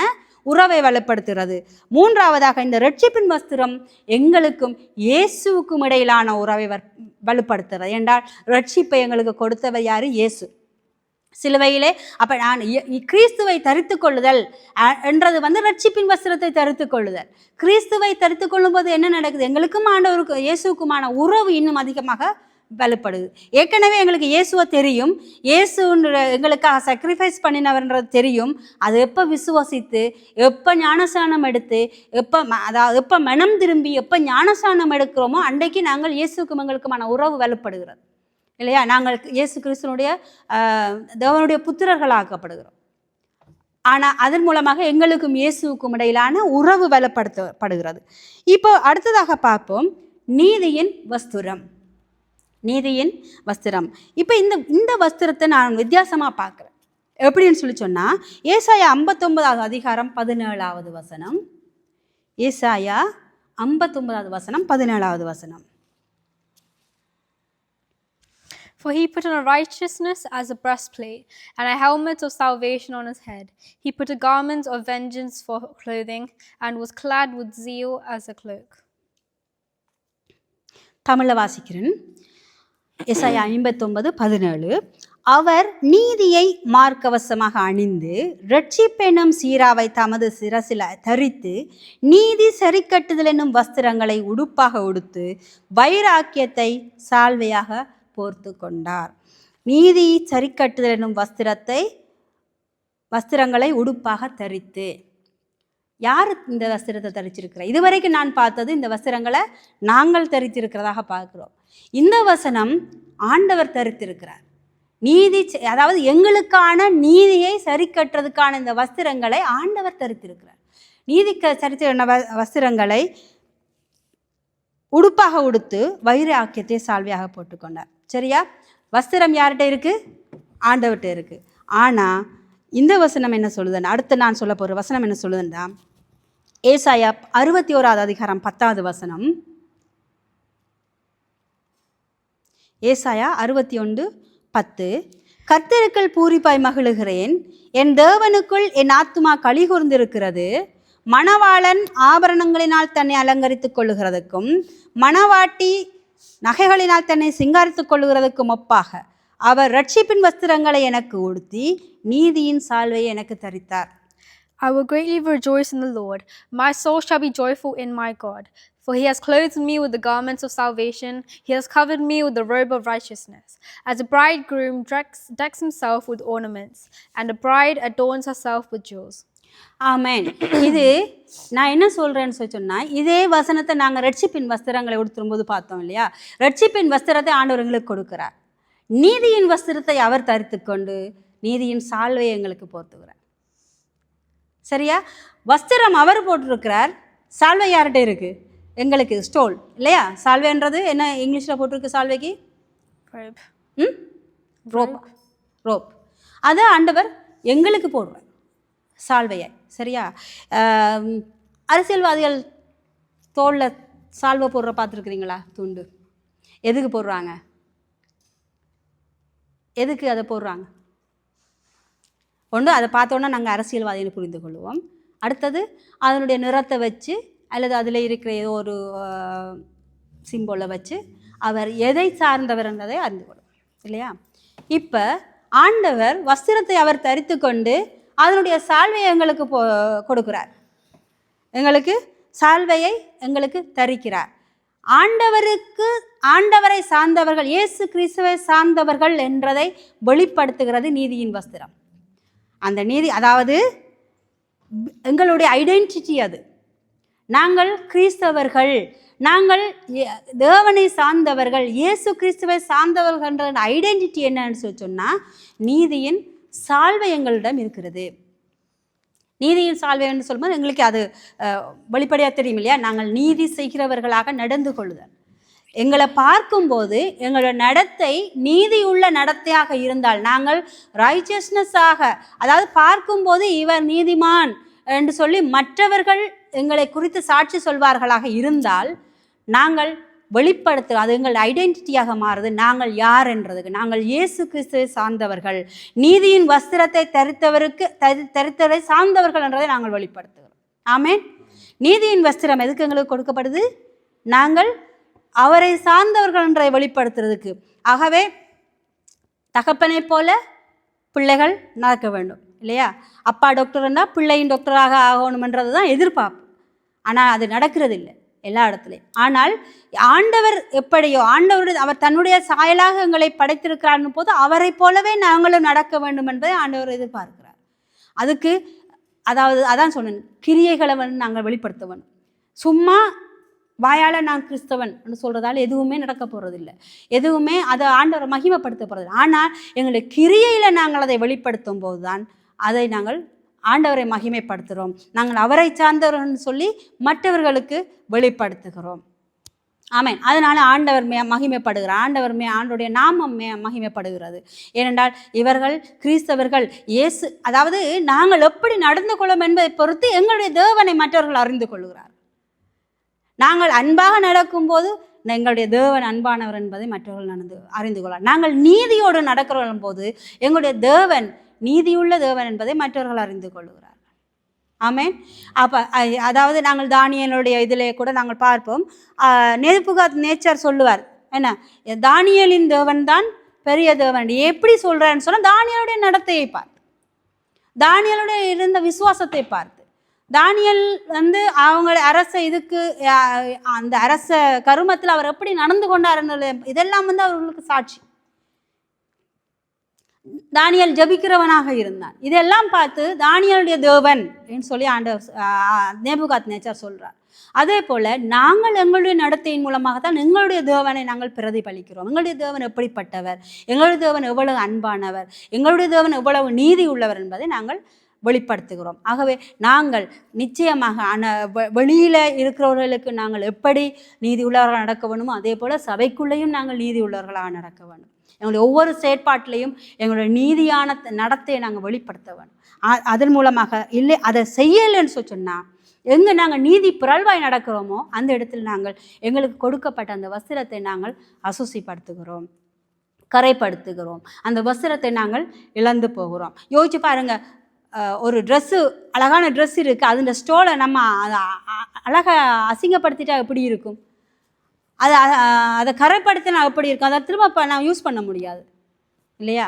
உறவை வலுப்படுத்துகிறது. 3வதாக இந்த ரட்சிப்பின் வஸ்திரம் எங்களுக்கும் இயேசுவுக்கும் இடையிலான உறவை வலுப்படுத்துகிறது. என்றால் ரட்சிப்பை எங்களுக்கு கொடுத்தவர் யாரு, இயேசு சிலுவையிலே. அப்போ நான் கிறிஸ்துவை தரித்து கொள்ளுதல் என்றது ரட்சிப்பின் வஸ்திரத்தை தரித்து கொள்ளுதல். கிறிஸ்துவை தரித்து கொள்ளும்போது என்ன நடக்குது, எங்களுக்கும் ஆண்டவருக்கு இயேசுக்குமான உறவு இன்னும் அதிகமாக வலுப்படுது. ஏற்கனவே எங்களுக்கு இயேசுவை தெரியும், இயேசு எங்களுக்காக சாக்ரிஃபைஸ் பண்ணினவர்ன்றது தெரியும். அது எப்போ விசுவாசித்து, எப்போ ஞானஸ்நானம் எடுத்து, எப்போ மனம் திரும்பி, எப்போ ஞானஸ்நானம் எடுக்கிறோமோ அன்றைக்கு நாங்கள் இயேசுக்கும் எங்களுக்குமான உறவு வலுப்படுகிறது இல்லையா. நாங்கள் இயேசு கிறிஸ்துனுடைய தேவனுடைய புத்திரர்களாக்கப்படுகிறோம். ஆனால் அதன் மூலமாக எங்களுக்கும் இயேசுவுக்கும் இடையிலான உறவு வலுப்படுத்தப்படுகிறது. இப்போ அடுத்ததாக பார்ப்போம், நீதியின் வஸ்திரம். நீதியின் வஸ்திரம். இப்போ இந்த வஸ்திரத்தை நான் வித்தியாசமாக பார்க்குறேன். எப்படின்னு சொல்லி சொன்னால், ஏசாயா 59வது அதிகாரம் 17வது வசனம். ஏசாயா 59வது வசனம் 17வது வசனம். For he put on a righteousness as a breastplate, and a helmet of salvation on his head. He put a garment of vengeance for clothing, and was clad with zeal as a cloak. தமிழில் வாசிக்கிறேன். ஏசாயா 59:17. அவர் நீதியை மார்க்கவசமாக அணிந்து இரட்சிப்பெனும் சீராவை தமது சிரசில் தரித்து நீதி சரிக்கட்டுதல் என்னும் வஸ்திரங்களை உடுப்பாக உடுத்து வைராக்கியத்தை சால்வையாக போர்த்து கொண்டார். நீதி சரிக்கட்டுதல் என்னும் வஸ்திரங்களை உடுப்பாக தரித்து. யார் இந்த வஸ்திரத்தை தரிச்சிருக்கிறார்? இதுவரைக்கும் நான் பார்த்தது இந்த வஸ்திரங்களை நாங்கள் தரித்திருக்கிறதாக பார்க்கிறோம். இந்த வசனம் ஆண்டவர் தரித்திருக்கிறார். நீதி, அதாவது எங்களுக்கான நீதியை சரி கட்டுறதுக்கான இந்த வஸ்திரங்களை ஆண்டவர் தரித்திருக்கிறார். நீதிக்கு சரித்திர வஸ்திரங்களை உடுப்பாக உடுத்து வைராக்கியத்தை சால்வையாக போட்டுக்கொண்டார். சரியா? வஸ்திரம் யார்கிட்ட இருக்கு? ஆண்டவர்கிட்ட இருக்கு. ஆனால் இந்த வசனம் என்ன சொல்லுதுன்னா, அடுத்து நான் சொல்ல போகிற வசனம் என்ன சொல்லுதுன்னா, ஏசாயா 61வது அதிகாரம் 10வது வசனம். ஏசாயா 61:10. கர்த்தருக்குள் பூரிப்பாய் மகிழுகிறேன், என் தேவனுக்குள் என் ஆத்துமா களி கூர்ந்திருக்கிறது. மணவாளன் ஆபரணங்களினால் தன்னை அலங்கரித்துக் கொள்ளுகிறதுக்கும் மணவாட்டி நகைகளினால் தன்னை சிங்காரித்துக் கொள்ளுகிறதுக்கும் ஒப்பாக அவர் ரட்சிப்பின் வஸ்திரங்களை எனக்கு உடுத்தி நீதியின் சால்வையை எனக்கு தரித்தார். I will greatly rejoice in the Lord. My soul shall be joyful in my God. For he has clothed me with the garments of salvation. He has covered me with the robe of righteousness. As a bridegroom decks himself with ornaments, and a bride adorns herself with jewels. ஆமென். இது நான் என்ன சொல்கிறேன்னு சொன்னால், இதே வசனத்தை நாங்கள் ரட்சிப்பின் வஸ்திரங்களை உடுத்தும்போது பார்த்தோம் இல்லையா? ரட்சிப்பின் வஸ்திரத்தை ஆண்டவர் எங்களுக்கு கொடுக்கிறார். நீதியின் வஸ்திரத்தை அவர் தரித்து கொண்டு நீதியின் சால்வையை எங்களுக்கு போர்த்துகிறார். சரியா? வஸ்திரம் அவர் போட்டிருக்கிறார், சால்வை யார்கிட்ட இருக்குது? எங்களுக்கு ஸ்டோல் இல்லையா? சால்வைன்றது என்ன இங்கிலீஷில் போட்டிருக்கு? சால்வைக்கு ரோப். அதை ஆண்டவர் எங்களுக்கு போடுறார், சால்வையை. சரியா? அரசியல்வாதிகள் தோளில் சால்வை போடுற பார்த்துருக்குறீங்களா? துண்டு. எதுக்கு போடுறாங்க? எதுக்கு அதை போடுறாங்க? ஒன்று அதை பார்த்தோன்னா நாங்கள் அரசியல்வாதின்னு புரிந்து கொள்வோம். அடுத்தது அதனுடைய நிறத்தை வச்சு அல்லது அதில் இருக்கிற ஏதோ ஒரு சிம்போலை வச்சு அவர் எதை சார்ந்தவர் என்பதை அறிந்து கொள்வோம் இல்லையா? இப்போ ஆண்டவர் வஸ்திரத்தை அவர் தரித்து கொண்டு அதனுடைய சால்வையை எங்களுக்கு கொடுக்கிறார். எங்களுக்கு சால்வையை எங்களுக்கு தரிக்கிறார். ஆண்டவரை சார்ந்தவர்கள், இயேசு கிறிஸ்துவை சார்ந்தவர்கள் என்றதை வெளிப்படுத்துகிறது நீதியின் வஸ்திரம். அந்த நீதி, அதாவது எங்களுடைய ஐடென்டிட்டி அது. நாங்கள் கிறிஸ்தவர்கள், நாங்கள் தேவனை சார்ந்தவர்கள், இயேசு கிறிஸ்துவை சார்ந்தவர்கள்ன்ற ஐடென்டிட்டி என்னன்னு சொன்னால் நீதியின் சால்வை எங்களிடம் இருக்கிறது. நீதியின் சால்வைன்னு சொல்லும்போது எங்களுக்கு அது வெளிப்படையாக தெரியும் இல்லையா? நாங்கள் நீதி செய்கிறவர்களாக நடந்து கொள்ளுதல். எங்களை பார்க்கும்போது எங்களோட நடத்தை நீதியுள்ள நடத்தையாக இருந்தால், நாங்கள் ரைச்சஸ்னஸாக, அதாவது பார்க்கும்போது இவர் நீதிமான் என்று சொல்லி மற்றவர்கள் எங்களை குறித்து சாட்சி சொல்வார்களாக இருந்தால், நாங்கள் வெளிப்படுத்துகிறோம். அது எங்கள் ஐடென்டிட்டியாக மாறுது. நாங்கள் யார் என்றதுக்கு, நாங்கள் இயேசு கிறிஸ்துவை சார்ந்தவர்கள், நீதியின் வஸ்திரத்தை தரித்தவரை சார்ந்தவர்கள் என்றதை நாங்கள் வெளிப்படுத்துகிறோம். ஆமென். நீதியின் வஸ்திரம் எதுக்கு எங்களுக்கு கொடுக்கப்படுது? நாங்கள் அவரை சார்ந்தவர்கள் என்றதை வெளிப்படுத்துறதுக்கு. ஆகவே தகப்பனை போல பிள்ளைகள் நடக்க வேண்டும் இல்லையா? அப்பா டாக்டர்னா பிள்ளையின் டாக்டராக ஆகணுமென்றது தான் எதிர்பார்ப்பு. ஆனால் அது நடக்கிறது இல்லை எல்லா இடத்துலையும். ஆனால் ஆண்டவர் எப்படியோ, ஆண்டவருடைய அவர் தன்னுடைய சாயலாக எங்களை படைத்திருக்கிறார்னு போது அவரை போலவே நாங்களும் நடக்க வேண்டும் என்பதை ஆண்டவர் எதிர்பார்க்கிறார். அதுக்கு அதாவது அதான் சொன்னேன், கிரியைகளை நாங்கள் வெளிப்படுத்த வேணும். சும்மா வாயால் நான் கிறிஸ்தவன் சொல்கிறதால எதுவுமே நடக்க போகிறதில்லை, எதுவுமே அதை ஆண்டவரை மகிமைப்படுத்த போகிறதில்லை. ஆனால் எங்களுடைய கிரியையில் நாங்கள் அதை வெளிப்படுத்தும் போது தான் அதை நாங்கள் ஆண்டவரை மகிமைப்படுத்துகிறோம். நாங்கள் அவரை சார்ந்தவர்கள்னு சொல்லி மற்றவர்களுக்கு வெளிப்படுத்துகிறோம். ஆமென். அதனால் ஆண்டவர் மகிமைப்படுகிறார். ஆண்டவருடைய நாமம் மகிமைப்படுகிறது. ஏனென்றால் இவர்கள் கிறிஸ்தவர்கள், இயேசு, அதாவது நாங்கள் எப்படி நடந்து கொள்ளும் என்பதை பொறுத்து எங்களுடைய தேவனை மற்றவர்கள் அறிந்து கொள்கிறார். நாங்கள் அன்பாக நடக்கும்போது எங்களுடைய தேவன் அன்பானவர் என்பதை மற்றவர்கள் அறிந்து கொள்ளார். நாங்கள் நீதியோடு நடக்கிறோம் போது எங்களுடைய தேவன் நீதியுள்ள தேவன் என்பதை மற்றவர்கள் அறிந்து கொள்கிறார்கள். ஆமென். அப்போ அதாவது நாங்கள் தானியேலுடைய இதிலே கூட நாங்கள் பார்ப்போம், நேபுகாத்நேச்சர் சொல்லுவார் என்ன, தானியேலின் தேவன் தான் பெரிய தேவன். எப்படி சொல்கிறான்னு சொன்னால் தானியேலுடைய நடத்தையை பார்த்து, தானியேலுடைய இருந்த விசுவாசத்தை பார்த்து, தானியேல் அவங்க அரச இதுக்கு அந்த அரச கருமத்தில் அவர் எப்படி நடந்து கொண்டார் இதெல்லாம் அவர்களுக்கு சாட்சி. தானியேல் ஜபிக்கிறவனாக இருந்தான். இதெல்லாம் பார்த்து தானியேலுடைய தேவன் என்று சொல்லி ஆண்டவர் நேபுகாத்நேச்சர் சொல்றார். அதே போல நாங்கள் எங்களுடைய நடத்தையின் மூலமாகத்தான் எங்களுடைய தேவனை நாங்கள் பிரதிபலிக்கிறோம். எங்களுடைய தேவன் எப்படிப்பட்டவர், எங்களுடைய தேவன் எவ்வளவு அன்பானவர், எங்களுடைய தேவன் எவ்வளவு நீதி உள்ளவர் என்பதை நாங்கள் வெளிப்படுத்துகிறோம். ஆகவே நாங்கள் நிச்சயமாக வெளியில் இருக்கிறவர்களுக்கு நாங்கள் எப்படி நீதி உள்ளவர்களாக நடக்க வேணுமோ அதே போல் சபைக்குள்ளேயும் நாங்கள் நீதி உள்ளவர்களாக நடக்க வேண்டும். எங்களுடைய ஒவ்வொரு செயற்பாட்டிலையும் எங்களுடைய நீதியான நடத்தையை நாங்கள் வெளிப்படுத்த வேணும். அதன் மூலமாக இல்லை அதை செய்யலைன்னு சொன்னால் எங்கே நாங்கள் நீதி பிறழ்வாய் நடக்கிறோமோ அந்த இடத்தில் நாங்கள் எங்களுக்கு கொடுக்கப்பட்ட அந்த வஸ்திரத்தை நாங்கள் அசுசிப்படுத்துகிறோம், கரைப்படுத்துகிறோம். அந்த வஸ்திரத்தை நாங்கள் இழந்து போகிறோம். யோசிச்சு பாருங்கள், ஒரு ட்ரெஸ்ஸு, அழகான ட்ரெஸ் இருக்குது, அது இந்த ஸ்டோலை நம்ம அழகாக அசிங்கப்படுத்திட்டா எப்படி இருக்கும், அதை கரைப்படுத்தினா எப்படி இருக்கும், அதை திரும்ப நான் யூஸ் பண்ண முடியாது இல்லையா?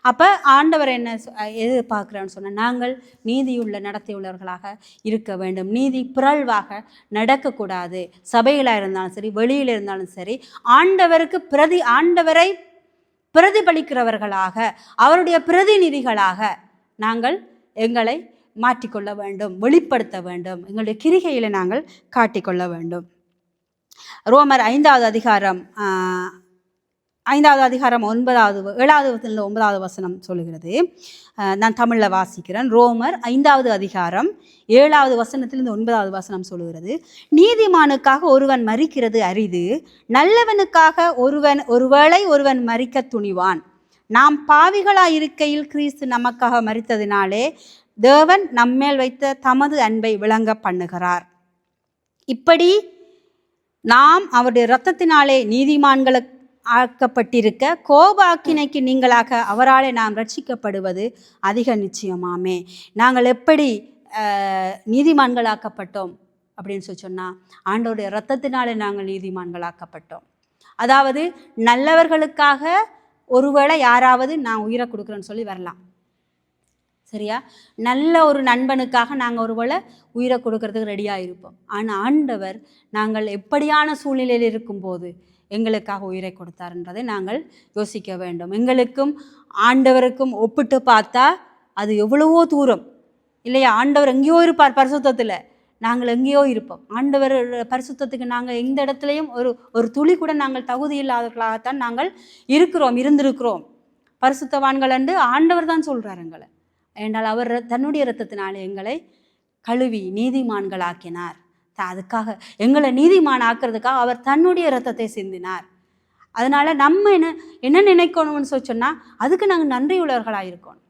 அப்போ ஆண்டவர் என்ன எதிர்பார்க்குறான்னு சொன்னால் நாங்கள் நீதியுள்ள நடத்தையுள்ளவர்களாக இருக்க வேண்டும். நீதி பிறழ்வாக நடக்கக்கூடாது. சபைகளாக இருந்தாலும் சரி, வெளியில் இருந்தாலும் சரி, ஆண்டவரை பிரதிபலிக்கிறவர்களாக, அவருடைய பிரதிநிதிகளாக நாங்கள் எங்களை மாற்றிக்கொள்ள வேண்டும், வெளிப்படுத்த வேண்டும். எங்களுடைய கிரிகையில் நாங்கள் காட்டிக்கொள்ள வேண்டும். ரோமர் 5வது அதிகாரம் 7வது 9வது வசனம் சொல்லுகிறது. நான் தமிழில் வாசிக்கிறேன். ரோமர் 5வது அதிகாரம் 7வது வசனத்திலிருந்து 9வது வசனம் சொல்லுகிறது. நீதிமானுக்காக ஒருவன் மரிக்கிறது அரிது, நல்லவனுக்காக ஒருவேளை ஒருவன் மரிக்க துணிவான். நாம் பாவிகளாயிருக்கையில் கிறிஸ்து நமக்காக மரித்ததினாலே தேவன் நம்மேல் வைத்த தமது அன்பை விளங்க பண்ணுகிறார். இப்படி நாம் அவருடைய இரத்தத்தினாலே நீதிமான்களுக்கு ஆக்கப்பட்டிருக்க கோபாக்கினைக்கு நீங்களாக அவராலே நாம் ரட்சிக்கப்படுவது அதிக நிச்சயமாமே. நாங்கள் எப்படி நீதிமான்களாக்கப்பட்டோம் அப்படின்னு சொன்னால் ஆண்டவருடைய இரத்தத்தினாலே நாங்கள் நீதிமான்களாக்கப்பட்டோம். அதாவது நல்லவர்களுக்காக ஒருவேளை யாராவது நான் உயிரை கொடுக்குறேன்னு சொல்லி வரலாம், சரியா? நல்ல ஒரு நண்பனுக்காக நாங்கள் ஒருவேளை உயிரை கொடுக்கறதுக்கு ரெடியாக இருப்போம். ஆனால் ஆண்டவர் நாங்கள் எப்படியான சூழ்நிலையில் இருக்கும்போது எங்களுக்காக உயிரை கொடுத்தார்ன்றதை நாங்கள் யோசிக்க வேண்டும். எங்களுக்கும் ஆண்டவருக்கும் ஒப்பிட்டு பார்த்தா அது எவ்வளவோ தூரம். இல்லையா? ஆண்டவர் எங்கேயோ இருப்பார் பரிசுத்தத்தில், நாங்கள் எங்கேயோ இருப்போம். ஆண்டவர் பரிசுத்தத்துக்கு நாங்கள் எந்த இடத்துலையும் ஒரு துளி கூட நாங்கள் தகுதி இல்லாதவர்களாகத்தான் நாங்கள் இருந்திருக்கிறோம். பரிசுத்தவான்கள் என்று ஆண்டவர் தான் சொல்கிறார் எங்களை. ஏனால் அவர் தன்னுடைய இரத்தத்தினாலே எங்களை கழுவி நீதிமான்கள் ஆக்கினார். அதுக்காக எங்களை நீதிமான் ஆக்கிறதுக்காக அவர் தன்னுடைய இரத்தத்தை சிந்தினார். அதனால் நம்ம என்ன நினைக்கணும்னு சொன்னால் அதுக்கு நாங்கள் நன்றியுள்ளவர்களாக இருக்கணும்.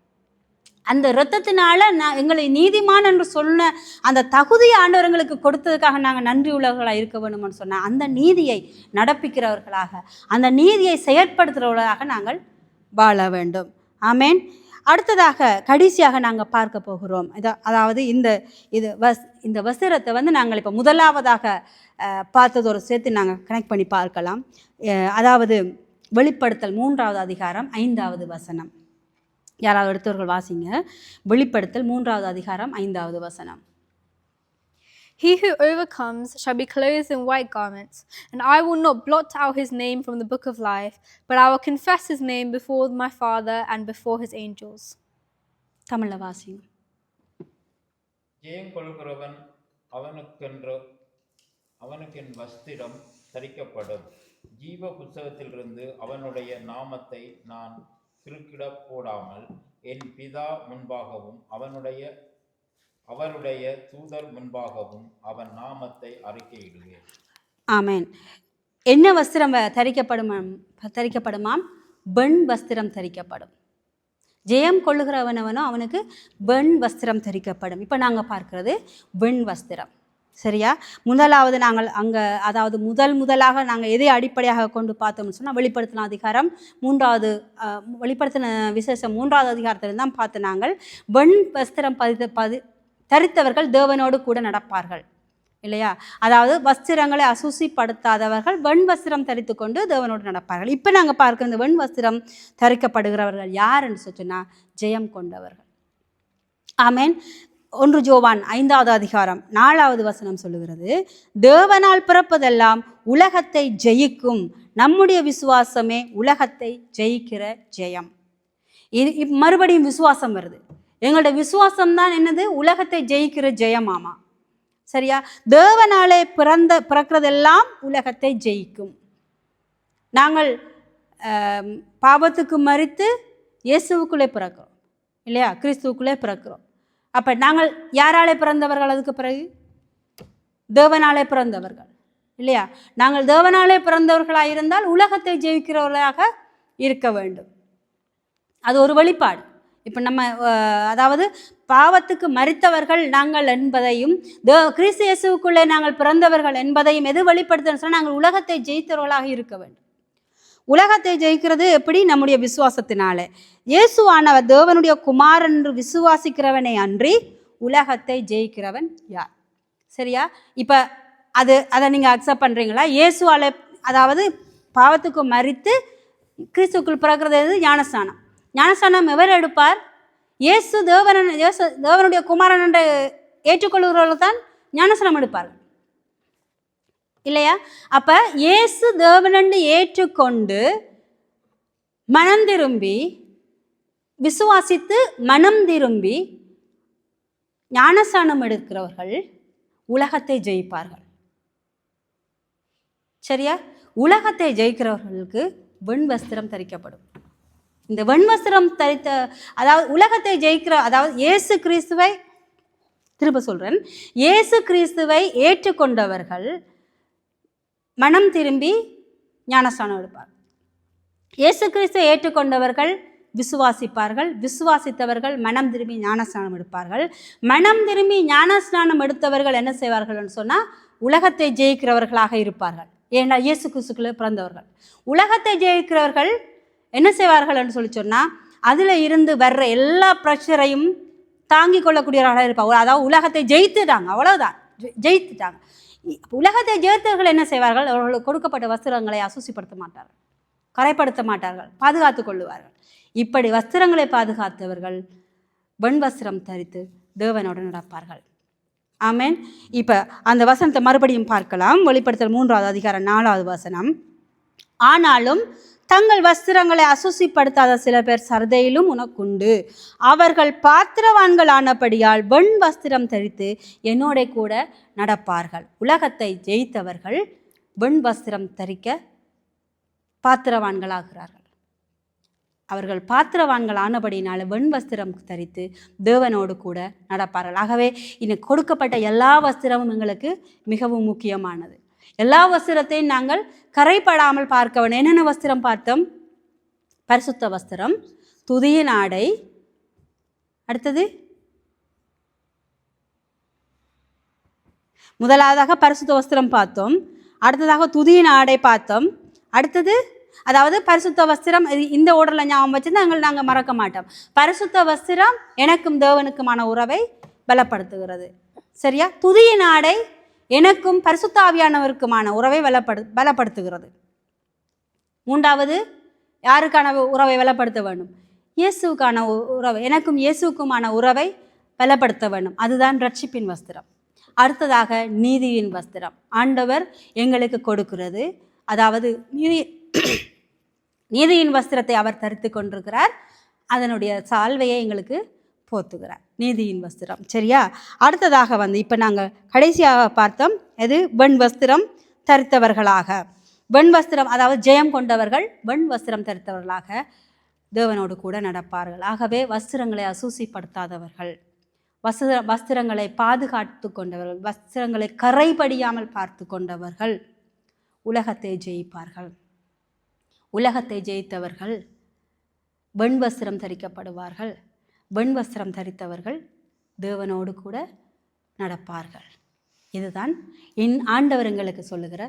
அந்த இரத்தத்தினால எங்களை நீதிமான் என்று சொன்ன அந்த தகுதி ஆண்டவர்களுக்கு கொடுத்ததுக்காக நாங்கள் நன்றி உள்ளவர்களாக இருக்க வேணும்னு சொன்னால் அந்த நீதியை நடப்பிக்கிறவர்களாக, அந்த நீதியை செயற்படுத்துகிறவர்களாக நாங்கள் வாழ வேண்டும். ஆமேன். அடுத்ததாக கடைசியாக நாங்கள் பார்க்க போகிறோம். அதாவது இந்த வசனத்தை நாங்கள் இப்போ முதலாவதாக பார்த்ததோடு சேர்த்து நாங்கள் கனெக்ட் பண்ணி பார்க்கலாம். அதாவது வெளிப்படுத்தல் 3வது அதிகாரம் 5வது வசனம். யாராவது எடுத்தவர்கள் வாசிங்க. வெளிப்படுத்தல் 3வது அதிகாரம் 5வது வசனம். He who overcomes shall be clothed in white garments, and I will not blot out his name from the book of life, but I will confess his name before my Father and before his angels. தமிழ்ல வாசிங்க. ஜெயம் கொள்கிறவன் அவனுக்கென் வஸ்திரம் தரிக்கப்படும். ஜீவ புத்தகத்திலிருந்து அவனுடைய நாமத்தை நான் கிறுக்கிட போடாமல் என் பிதா முன்பாகவும் அவருடைய தூதர் முன்பாகவும் அவன் நாமத்தை அறிக்கையிடுவேன். ஆமேன். என்ன வஸ்திரம் தரிக்கப்படுமாம்? பெண் வஸ்திரம் தரிக்கப்படும். ஜெயம் கொள்ளுகிறவனவனோ அவனுக்கு பெண் வஸ்திரம் தரிக்கப்படும். இப்போ நாங்கள் பார்க்கிறது பெண் வஸ்திரம். சரியா? முதலாவது நாங்கள் அங்கே, அதாவது முதலாக நாங்கள் எதை அடிப்படையாக கொண்டு பார்த்தோம்னு சொன்னால் வெளிப்படுத்தின அதிகாரம் 3வது வெளிப்படுத்தின விசேஷம் 3வது அதிகாரத்தில் தான் பார்த்து நாங்கள் வெண் வஸ்திரம் தரித்தவர்கள் தேவனோடு கூட நடப்பார்கள் இல்லையா? அதாவது வஸ்திரங்களை அசுசிப்படுத்தாதவர்கள் வெண் வஸ்திரம் தரித்து கொண்டு தேவனோடு நடப்பார்கள். இப்போ நாங்கள் பார்க்க இந்த வெண் வஸ்திரம் தரிக்கப்படுகிறவர்கள் யாருன்னு சொன்னால் ஜெயம் கொண்டவர்கள். ஆமேன். 1 யோவான் 5வது அதிகாரம் 4வது வசனம் சொல்லுகிறது, தேவனால் பிறப்பதெல்லாம் உலகத்தை ஜெயிக்கும், நம்முடைய விசுவாசமே உலகத்தை ஜெயிக்கிற ஜெயம். இது மறுபடியும் விசுவாசம் வருது. எங்களோட விசுவாசம் தான் என்னது? உலகத்தை ஜெயிக்கிற ஜெயமாமா. சரியா? தேவனாலே பிறக்கிறதெல்லாம் உலகத்தை ஜெயிக்கும். நாங்கள் பாவத்துக்கு மரித்து இயேசுவுக்குள்ளே பிறக்கிறோம் இல்லையா? கிறிஸ்துவுக்குள்ளே பிறக்கிறோம். அப்போ நாங்கள் யாராலே பிறந்தவர்கள்? அதுக்கு பிறகு தேவனாலே பிறந்தவர்கள் இல்லையா? நாங்கள் தேவனாலே பிறந்தவர்களாக இருந்தால் உலகத்தை ஜெயிக்கிறவர்களாக இருக்க வேண்டும். அது ஒரு வெளிப்பாடு. இப்போ நம்ம அதாவது பாவத்துக்கு மரித்தவர்கள் நாங்கள் என்பதையும் கிறிஸ்து இயேசுவுக்குள்ளே நாங்கள் பிறந்தவர்கள் என்பதையும் எது வெளிப்படுத்தணும்னு சொன்னால் நாங்கள் உலகத்தை ஜெயித்தவர்களாக இருக்க வேண்டும். உலகத்தை ஜெயிக்கிறது எப்படி? நம்முடைய விசுவாசத்தினாலே. இயேசுவானவர் தேவனுடைய குமாரன் என்று விசுவாசிக்கிறவனை அன்றி உலகத்தை ஜெயிக்கிறவன் யார்? சரியா? இப்போ அதை நீங்கள் அக்செப்ட் பண்ணுறீங்களா? இயேசுவாலே, அதாவது பாவத்துக்கு மரித்து கிறிஸ்துக்குள் பிறக்கிறது எது? ஞானஸ்நானம். ஞானஸ்நானம் எவர் எடுப்பார்? தேவனுடைய குமாரன் என்று ஏற்றுக்கொள்கிறவர்கள் தான் ஞானஸ்நானம் எடுப்பார்கள் இல்லையா? அப்போ இயேசு தேவனென்று ஏற்றுக்கொண்டு மனம் திரும்பி விசுவாசித்து மனம் திரும்பி ஞானஸ்நானம் எடுக்கிறவர்கள் உலகத்தை ஜெயிப்பார்கள். சரியா? உலகத்தை ஜெயிக்கிறவர்களுக்கு வெண் வஸ்திரம் தரிக்கப்படும். இந்த வெண் வஸ்திரம் தரித்த, அதாவது உலகத்தை ஜெயிக்கிற, அதாவது இயேசு கிறிஸ்துவை, திரும்ப சொல்கிறேன், இயேசு கிறிஸ்துவை ஏற்றுக்கொண்டவர்கள் மனம் திரும்பி ஞானஸ்நானம் எடுப்பார்கள். இயேசு கிறிஸ்துவை ஏற்றுக்கொண்டவர்கள் விசுவாசிப்பார்கள். விசுவாசித்தவர்கள் மனம் திரும்பி ஞானஸ்நானம் எடுப்பார்கள். மனம் திரும்பி ஞானஸ்நானம் எடுத்தவர்கள் என்ன செய்வார்கள்னு சொன்னால் உலகத்தை ஜெயிக்கிறவர்களாக இருப்பார்கள். ஏன்னா இயேசு கிறிஸ்துக்குள்ளே பிறந்தவர்கள். உலகத்தை ஜெயிக்கிறவர்கள் என்ன செய்வார்கள் என்று சொன்னால் அதில் இருந்து வர்ற எல்லா ப்ரெஷரையும் தாங்கி கொள்ளக்கூடியவர்களாக இருப்பார்கள். அதாவது உலகத்தை ஜெயித்துட்டாங்க, அவ்வளோதான், ஜெயித்துட்டாங்க. உலகத்தை ஜெயித்தவர்கள் என்ன செய்வார்கள்? அவர்களுக்கு கொடுக்கப்பட்ட வஸ்திரங்களை அசுசிப்படுத்த மாட்டார்கள், கரைப்படுத்த மாட்டார்கள், பாதுகாத்து கொள்ளுவார்கள். இப்படி வஸ்திரங்களை பாதுகாத்தவர்கள் வெண் வஸ்திரம் தரித்து தேவனோடு நடப்பார்கள். ஆமேன். இப்போ அந்த வசனத்தை மறுபடியும் பார்க்கலாம். வெளிப்படுத்தல் 3வது அதிகாரம் 4வது வசனம். ஆனாலும் தங்கள் வஸ்திரங்களை அசுசிப்படுத்தாத சில பேர் சர்தையிலும் உனக்குண்டு. அவர்கள் பாத்திரவான்கள் ஆனபடியால் வெண் வஸ்திரம் தரித்து என்னோட கூட நடப்பார்கள். உலகத்தை ஜெயித்தவர்கள் வெண் வஸ்திரம் தரிக்க பாத்திரவான்களாகிறார்கள். அவர்கள் பாத்திரவான்கள் ஆனபடினால வெண் வஸ்திரம் தரித்து தேவனோடு கூட நடப்பார்கள். ஆகவே இன்னும் கொடுக்கப்பட்ட எல்லா வஸ்திரமும் எங்களுக்கு மிகவும் முக்கியமானது. எல்லா வஸ்திரத்தையும் நாங்கள் கரைப்படாமல் பார்க்க வேண்டும். என்னென்ன வஸ்திரம் பார்த்தோம்? பரிசுத்த வஸ்திரம், துதியின் ஆடை, அடுத்தது முதலாவதாக பரிசுத்த வஸ்திரம் பார்த்தோம், அடுத்ததாக துதியின் ஆடை பார்த்தோம், அடுத்தது அதாவது பரிசுத்த வஸ்திரம். இந்த ஓடரில் ஞாபகம் வச்சுருந்தா நாங்கள் மறக்க மாட்டோம். பரிசுத்த வஸ்திரம் எனக்கும் தேவனுக்குமான உறவை பலப்படுத்துகிறது. சரியா? துதியின் ஆடை எனக்கும் பரிசுத்த ஆவியானவருக்குமான உறவை பலப்படுத்துகிறது. மூன்றாவது யாருக்கான உறவை பலப்படுத்த வேண்டும்? இயேசுக்கான உறவை, எனக்கும் இயேசுக்குமான உறவை பலப்படுத்த வேண்டும். அதுதான் ரட்சிப்பின் வஸ்திரம். அடுத்ததாக நீதியின் வஸ்திரம் ஆண்டவர் எங்களுக்கு கொடுக்கிறது. அதாவது நீதியின் வஸ்திரத்தை அவர் தரித்து கொண்டிருக்கிறார். அதனுடைய சால்வையை எங்களுக்கு போத்துகிறார், நீதியின் வஸ்திரம். சரியா? அடுத்ததாக இப்போ நாங்கள் கடைசியாக பார்த்தோம் எது? வெண் வஸ்திரம் தரித்தவர்களாக. வெண் வஸ்திரம் அதாவது ஜெயம் கொண்டவர்கள் வெண் வஸ்திரம் தரித்தவர்களாக தேவனோடு கூட நடப்பார்கள். ஆகவே வஸ்திரங்களை அசூசிப்படுத்தாதவர்கள், வஸ்திரங்களை பாதுகாத்து கொண்டவர்கள், வஸ்திரங்களை கரைபடியாமல் பார்த்து கொண்டவர்கள் உலகத்தை ஜெயிப்பார்கள். உலகத்தை ஜெயித்தவர்கள் வெண் வஸ்திரம் தரிக்கப்படுவார்கள். வெண் வஸ்திரம் தரித்தவர்கள் தேவனோடு கூட நடப்பார்கள். இதுதான் ஆண்டவர் எங்களுக்கு சொல்லுகிற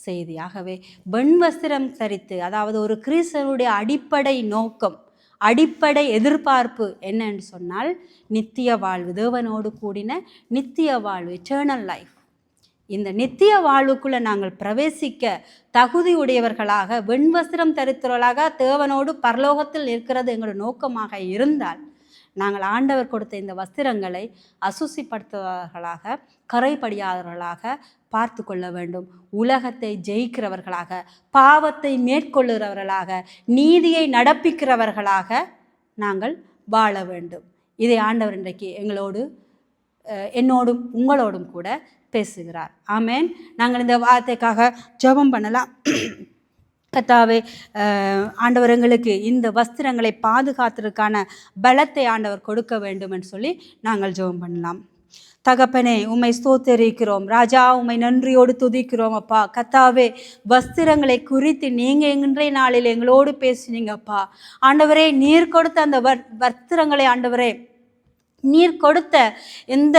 செய்தி. ஆகவே வெண் வஸ்திரம் தரித்து, அதாவது ஒரு கிறிஸ்தவனுடைய அடிப்படை நோக்கம், அடிப்படை எதிர்பார்ப்பு என்னன்னு சொன்னால் நித்திய வாழ்வு, தேவனோடு கூடின நித்திய வாழ்வு, எட்டர்னல் லைஃப். இந்த நித்திய வாழ்வுக்குள்ளே நாங்கள் பிரவேசிக்க தகுதியுடையவர்களாக வெண்வஸ்திரம் தரித்தவர்களாக தேவனோடு பரலோகத்தில் இருக்கிறது எங்களோட நோக்கமாக இருந்தால் நாங்கள் ஆண்டவர் கொடுத்த இந்த வஸ்திரங்களை அசுசிப்படுத்துபவர்களாக, கரைபடியாதவர்களாக பார்த்து கொள்ள வேண்டும். உலகத்தை ஜெயிக்கிறவர்களாக, பாவத்தை மேற்கொள்ளுகிறவர்களாக, நீதியை நடப்பிக்கிறவர்களாக நாங்கள் வாழ வேண்டும். இதை ஆண்டவர் இன்றைக்கு என்னோடும் உங்களோடும் கூட பேசுகிறார். ஆமேன். நாங்கள் இந்த வார்த்தைக்காக ஜெபம் பண்ணலாம். கர்த்தாவே, ஆண்டவர் எங்களுக்கு இந்த வஸ்திரங்களை பாதுகாத்ததற்கான பலத்தை ஆண்டவர் கொடுக்க வேண்டும் என்று சொல்லி நாங்கள் ஜெபம் பண்ணலாம். தகப்பனே, உம்மை ஸ்தோத்திரிக்கிறோம் ராஜா, உம்மை நன்றியோடு துதிக்கிறோம் அப்பா. கர்த்தாவே, வஸ்திரங்களை குறித்து நீங்கள் இன்றைய நாளில் எங்களோடு பேசினீங்கப்பா. ஆண்டவரே, நீர் கொடுத்த அந்த வஸ்திரங்களை, ஆண்டவரே நீர் கொடுத்த இந்த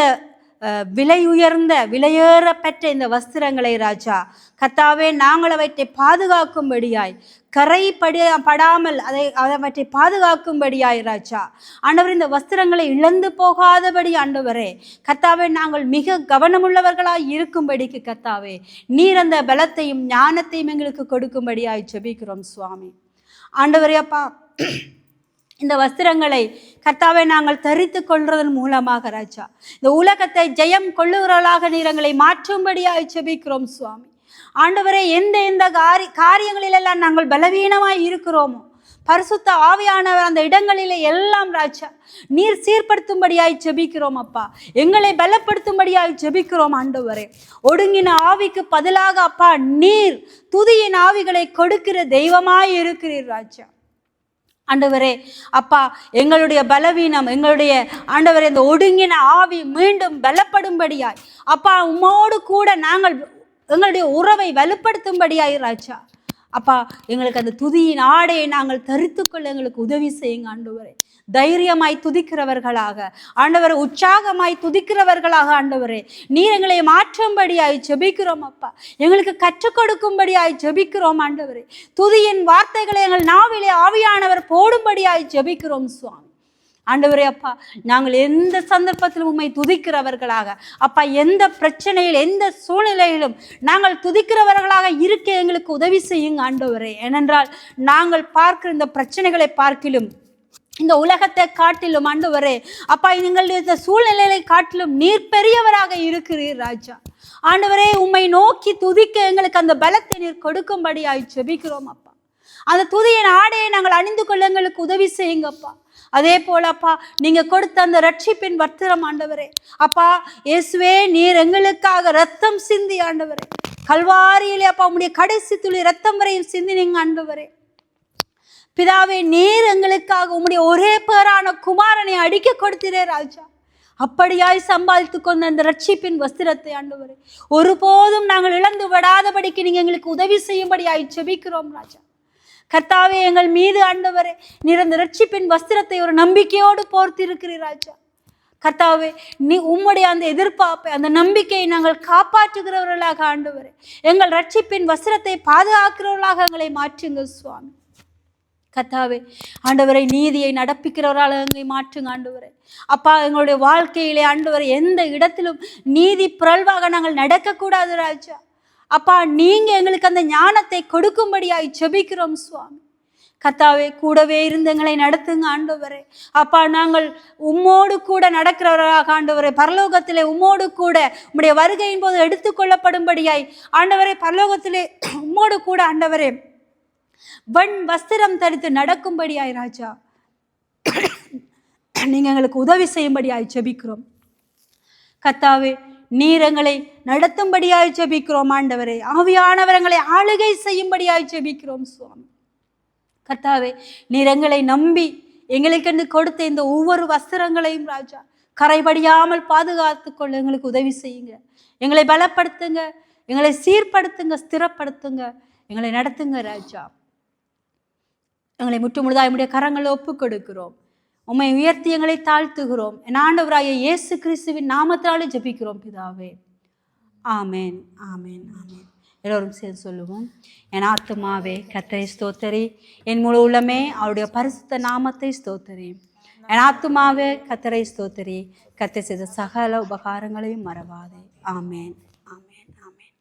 விலையேறப்பெற்ற இந்த வஸ்திரங்களை ராஜா கர்த்தாவே, நாங்கள் அவற்றை பாதுகாக்கும்படியாய், கரைப்படாமல் அவற்றை பாதுகாக்கும்படியாய் ராஜா ஆண்டவர், இந்த வஸ்திரங்களை இழந்து போகாதபடி ஆண்டவரே கர்த்தாவே, நாங்கள் மிக கவனமுள்ளவர்களாய் இருக்கும்படிக்கு கர்த்தாவே நீர் அந்த பலத்தையும் ஞானத்தையும் எங்களுக்கு கொடுக்கும்படியாய் ஜெபிக்கிறோம் சுவாமி. ஆண்டவரே அப்பா, இந்த வஸ்திரங்களை கர்த்தாவே நாங்கள் தரித்து கொள்வதன் மூலமாக ராஜா இந்த உலகத்தை ஜெயம் கொள்ளுகிறவர்களாக நீர் எங்களை மாற்றும்படியாய் ஜெபிக்கிறோம் சுவாமி. ஆண்டவரே, எந்த காரியங்களிலெல்லாம் நாங்கள் பலவீனமாய் இருக்கிறோமோ பரிசுத்த ஆவியானவர் அந்த இடங்களிலே எல்லாம் ராஜா நீர் சீர்படுத்தும்படியாய் ஜெபிக்கிறோம் அப்பா. எங்களை பலப்படுத்தும்படியாய் ஜெபிக்கிறோம் ஆண்டவரே. ஒடுங்கின ஆவிக்கு பதிலாக அப்பா நீர் துதியின் ஆவிகளை கொடுக்கிற தெய்வமாய் இருக்கிறீர் ராஜா. ஆண்டவரே அப்பா, எங்களுடைய பலவீனம், எங்களுடைய ஆண்டவரே இந்த ஒடுங்கின ஆவி மீண்டும் பலப்படும்படியாய் அப்பா உம்மோடு கூட நாங்கள் எங்களுடைய உறவை வலுப்படுத்தும்படியாய் ராஜா அப்பா எங்களுக்கு அந்த துதியின் ஆடையை நாங்கள் தரித்துக்கொள்ள எங்களுக்கு உதவி செய்யுங்க ஆண்டவரே. தைரியமாய் துதிக்கிறவர்களாக ஆண்டவரை, உற்சாகமாய் துதிக்கிறவர்களாக ஆண்டவரே நீர் எங்களை மாற்றும்படியாய் ஜெபிக்கிறோம் அப்பா. எங்களுக்கு கற்றுக் கொடுக்கும்படியாய் ஜெபிக்கிறோம் ஆண்டவரே. துதியின் வார்த்தைகளை எங்கள் நாவிலே ஆவியானவர் போடும்படியாய் ஜெபிக்கிறோம் சுவாமி. ஆண்டவரே அப்பா, நாங்கள் எந்த சந்தர்ப்பத்திலும் உம்மை துதிக்கிறவர்களாக அப்பா, எந்த பிரச்சனையில் எந்த சூழ்நிலையிலும் நாங்கள் துதிக்கிறவர்களாக இருக்க எங்களுக்கு உதவி செய்யுங்க ஆண்டவரே. ஏனென்றால் நாங்கள் பார்க்கிற இந்த பிரச்சனைகளை பார்க்கிலும், இந்த உலகத்தை காட்டிலும் ஆண்டவரே அப்பா, எங்களுடைய இந்த சூழ்நிலையை காட்டிலும் நீர் பெரியவராக இருக்கிறீர் ராஜா. ஆண்டவரே, உம்மை நோக்கி துதிக்க எங்களுக்கு அந்த பலத்தை நீர் கொடுக்கும்படியாய் ஜெபிக்கிறோம் அப்பா. அந்த துதியின் ஆடையை நாங்கள் அணிந்து கொள்ள எங்களுக்கு உதவி செய்யுங்கப்பா. அதே போல அப்பா, நீங்க கொடுத்த அந்த ரட்சிப்பின் வஸ்திரம் ஆண்டவரே, அப்பா இயேசுவே, நீர் எங்களுக்காக ரத்தம் சிந்தி ஆண்டவரே, கல்வாரியிலே அப்பா உம்முடைய கடைசி துளி ரத்தம் வரையும் சிந்தினீங்க ஆண்டவரே. பிதாவே, நீர் எங்களுக்காக உம்முடைய ஒரே பேரான குமாரனை அடிக்க கொடுத்தீரே ராஜா. அப்படியாய் சம்பாதித்து கொண்ட அந்த ரட்சிப்பின் வஸ்திரத்தை ஆண்டவரே, ஒருபோதும் நாங்கள் இழந்து விடாதபடிக்கு நீங்க எங்களுக்கு உதவி செய்யும்படியாய் ஜெபிக்கிறோம் ராஜா. கர்த்தாவே, எங்கள் மீது ஆண்டவரே நீர் அந்த ரட்சிப்பின் வஸ்திரத்தை ஒரு நம்பிக்கையோடு போர்த்திருக்கிறீர் ராஜா. கர்த்தாவே, நீ உம்முடைய அந்த எதிர்பார்ப்பை, அந்த நம்பிக்கையை நாங்கள் காப்பாற்றுகிறவர்களாக ஆண்டவரே, எங்கள் ரட்சிப்பின் வஸ்திரத்தை பாதுகாக்கிறவர்களாக எங்களை மாற்றுங்க சுவாமி. கர்த்தாவே ஆண்டவரை, நீதியை நடப்பிக்கிறவரால் எங்களை மாற்றுங்க ஆண்டவரே. அப்பா, எங்களுடைய வாழ்க்கையிலே ஆண்டவரை எந்த இடத்திலும் நீதி புரள்வாக நாங்கள் நடக்கக்கூடாது ராஜா. அப்பா, நீங்க எங்களுக்கு அந்த ஞானத்தை கொடுக்கும்படியாய் ஜெபிக்கிறோம் சுவாமி. கர்த்தாவே, கூடவே இருந்து எங்களை நடத்துங்க ஆண்டவரே. அப்பா, நாங்கள் உம்மோடு கூட நடக்கிறவராக ஆண்டவரே, பரலோகத்திலே உம்மோடு கூட உம்முடைய வருகையின் போது எடுத்துக்கொள்ளப்படும்படியாய் ஆண்டவரே, பரலோகத்திலே உம்மோடு கூட ஆண்டவரே வன் வஸ்திரம் தரித்து நடக்கும்படியாய் ராஜா நீங்க எங்களுக்கு உதவி செய்யும்படியாய் ஜெபிக்கிறோம். கர்த்தாவே, நீர் எங்களை நடத்தும்படியாய் ஜெபிக்கிறோம் ஆண்டவரே. ஆவியானவர் எங்களை ஆளுகை செய்யும்படியாய் ஜெபிக்கிறோம் சுவாமி. கர்த்தாவே, நீர் எங்களை நம்பி எங்களுக்கு கொடுத்த இந்த ஒவ்வொரு வஸ்திரங்களையும் ராஜா கரைபடியாமல் பாதுகாத்து கொள்ள எங்களுக்கு உதவி செய்யுங்க. எங்களை பலப்படுத்துங்க, எங்களை சீர்படுத்துங்க, ஸ்திரப்படுத்துங்க, எங்களை நடத்துங்க ராஜா. எங்களை முற்று முழுதாய் உம்முடைய கரங்களை ஒப்பு கொடுக்கிறோம். உம்மை உயர்த்தி எங்களை தாழ்த்துகிறோம். என் ஆண்டவராகிய இயேசு கிறிஸ்துவின் நாமத்தாலே ஜெபிக்கிறோம் பிதாவே. ஆமேன், ஆமேன், ஆமேன். எல்லோரும் சேர்ந்து சொல்லுவோம். என் ஆத்துமாவே கர்த்தரை ஸ்தோத்தரி, என் முழு உள்ளமே அவருடைய பரிசுத்த நாமத்தை ஸ்தோத்தரி. என் ஆத்துமாவே கர்த்தரை ஸ்தோத்தரி, கர்த்தர் செய்த சகல உபகாரங்களையும் மறவாதே. ஆமேன்.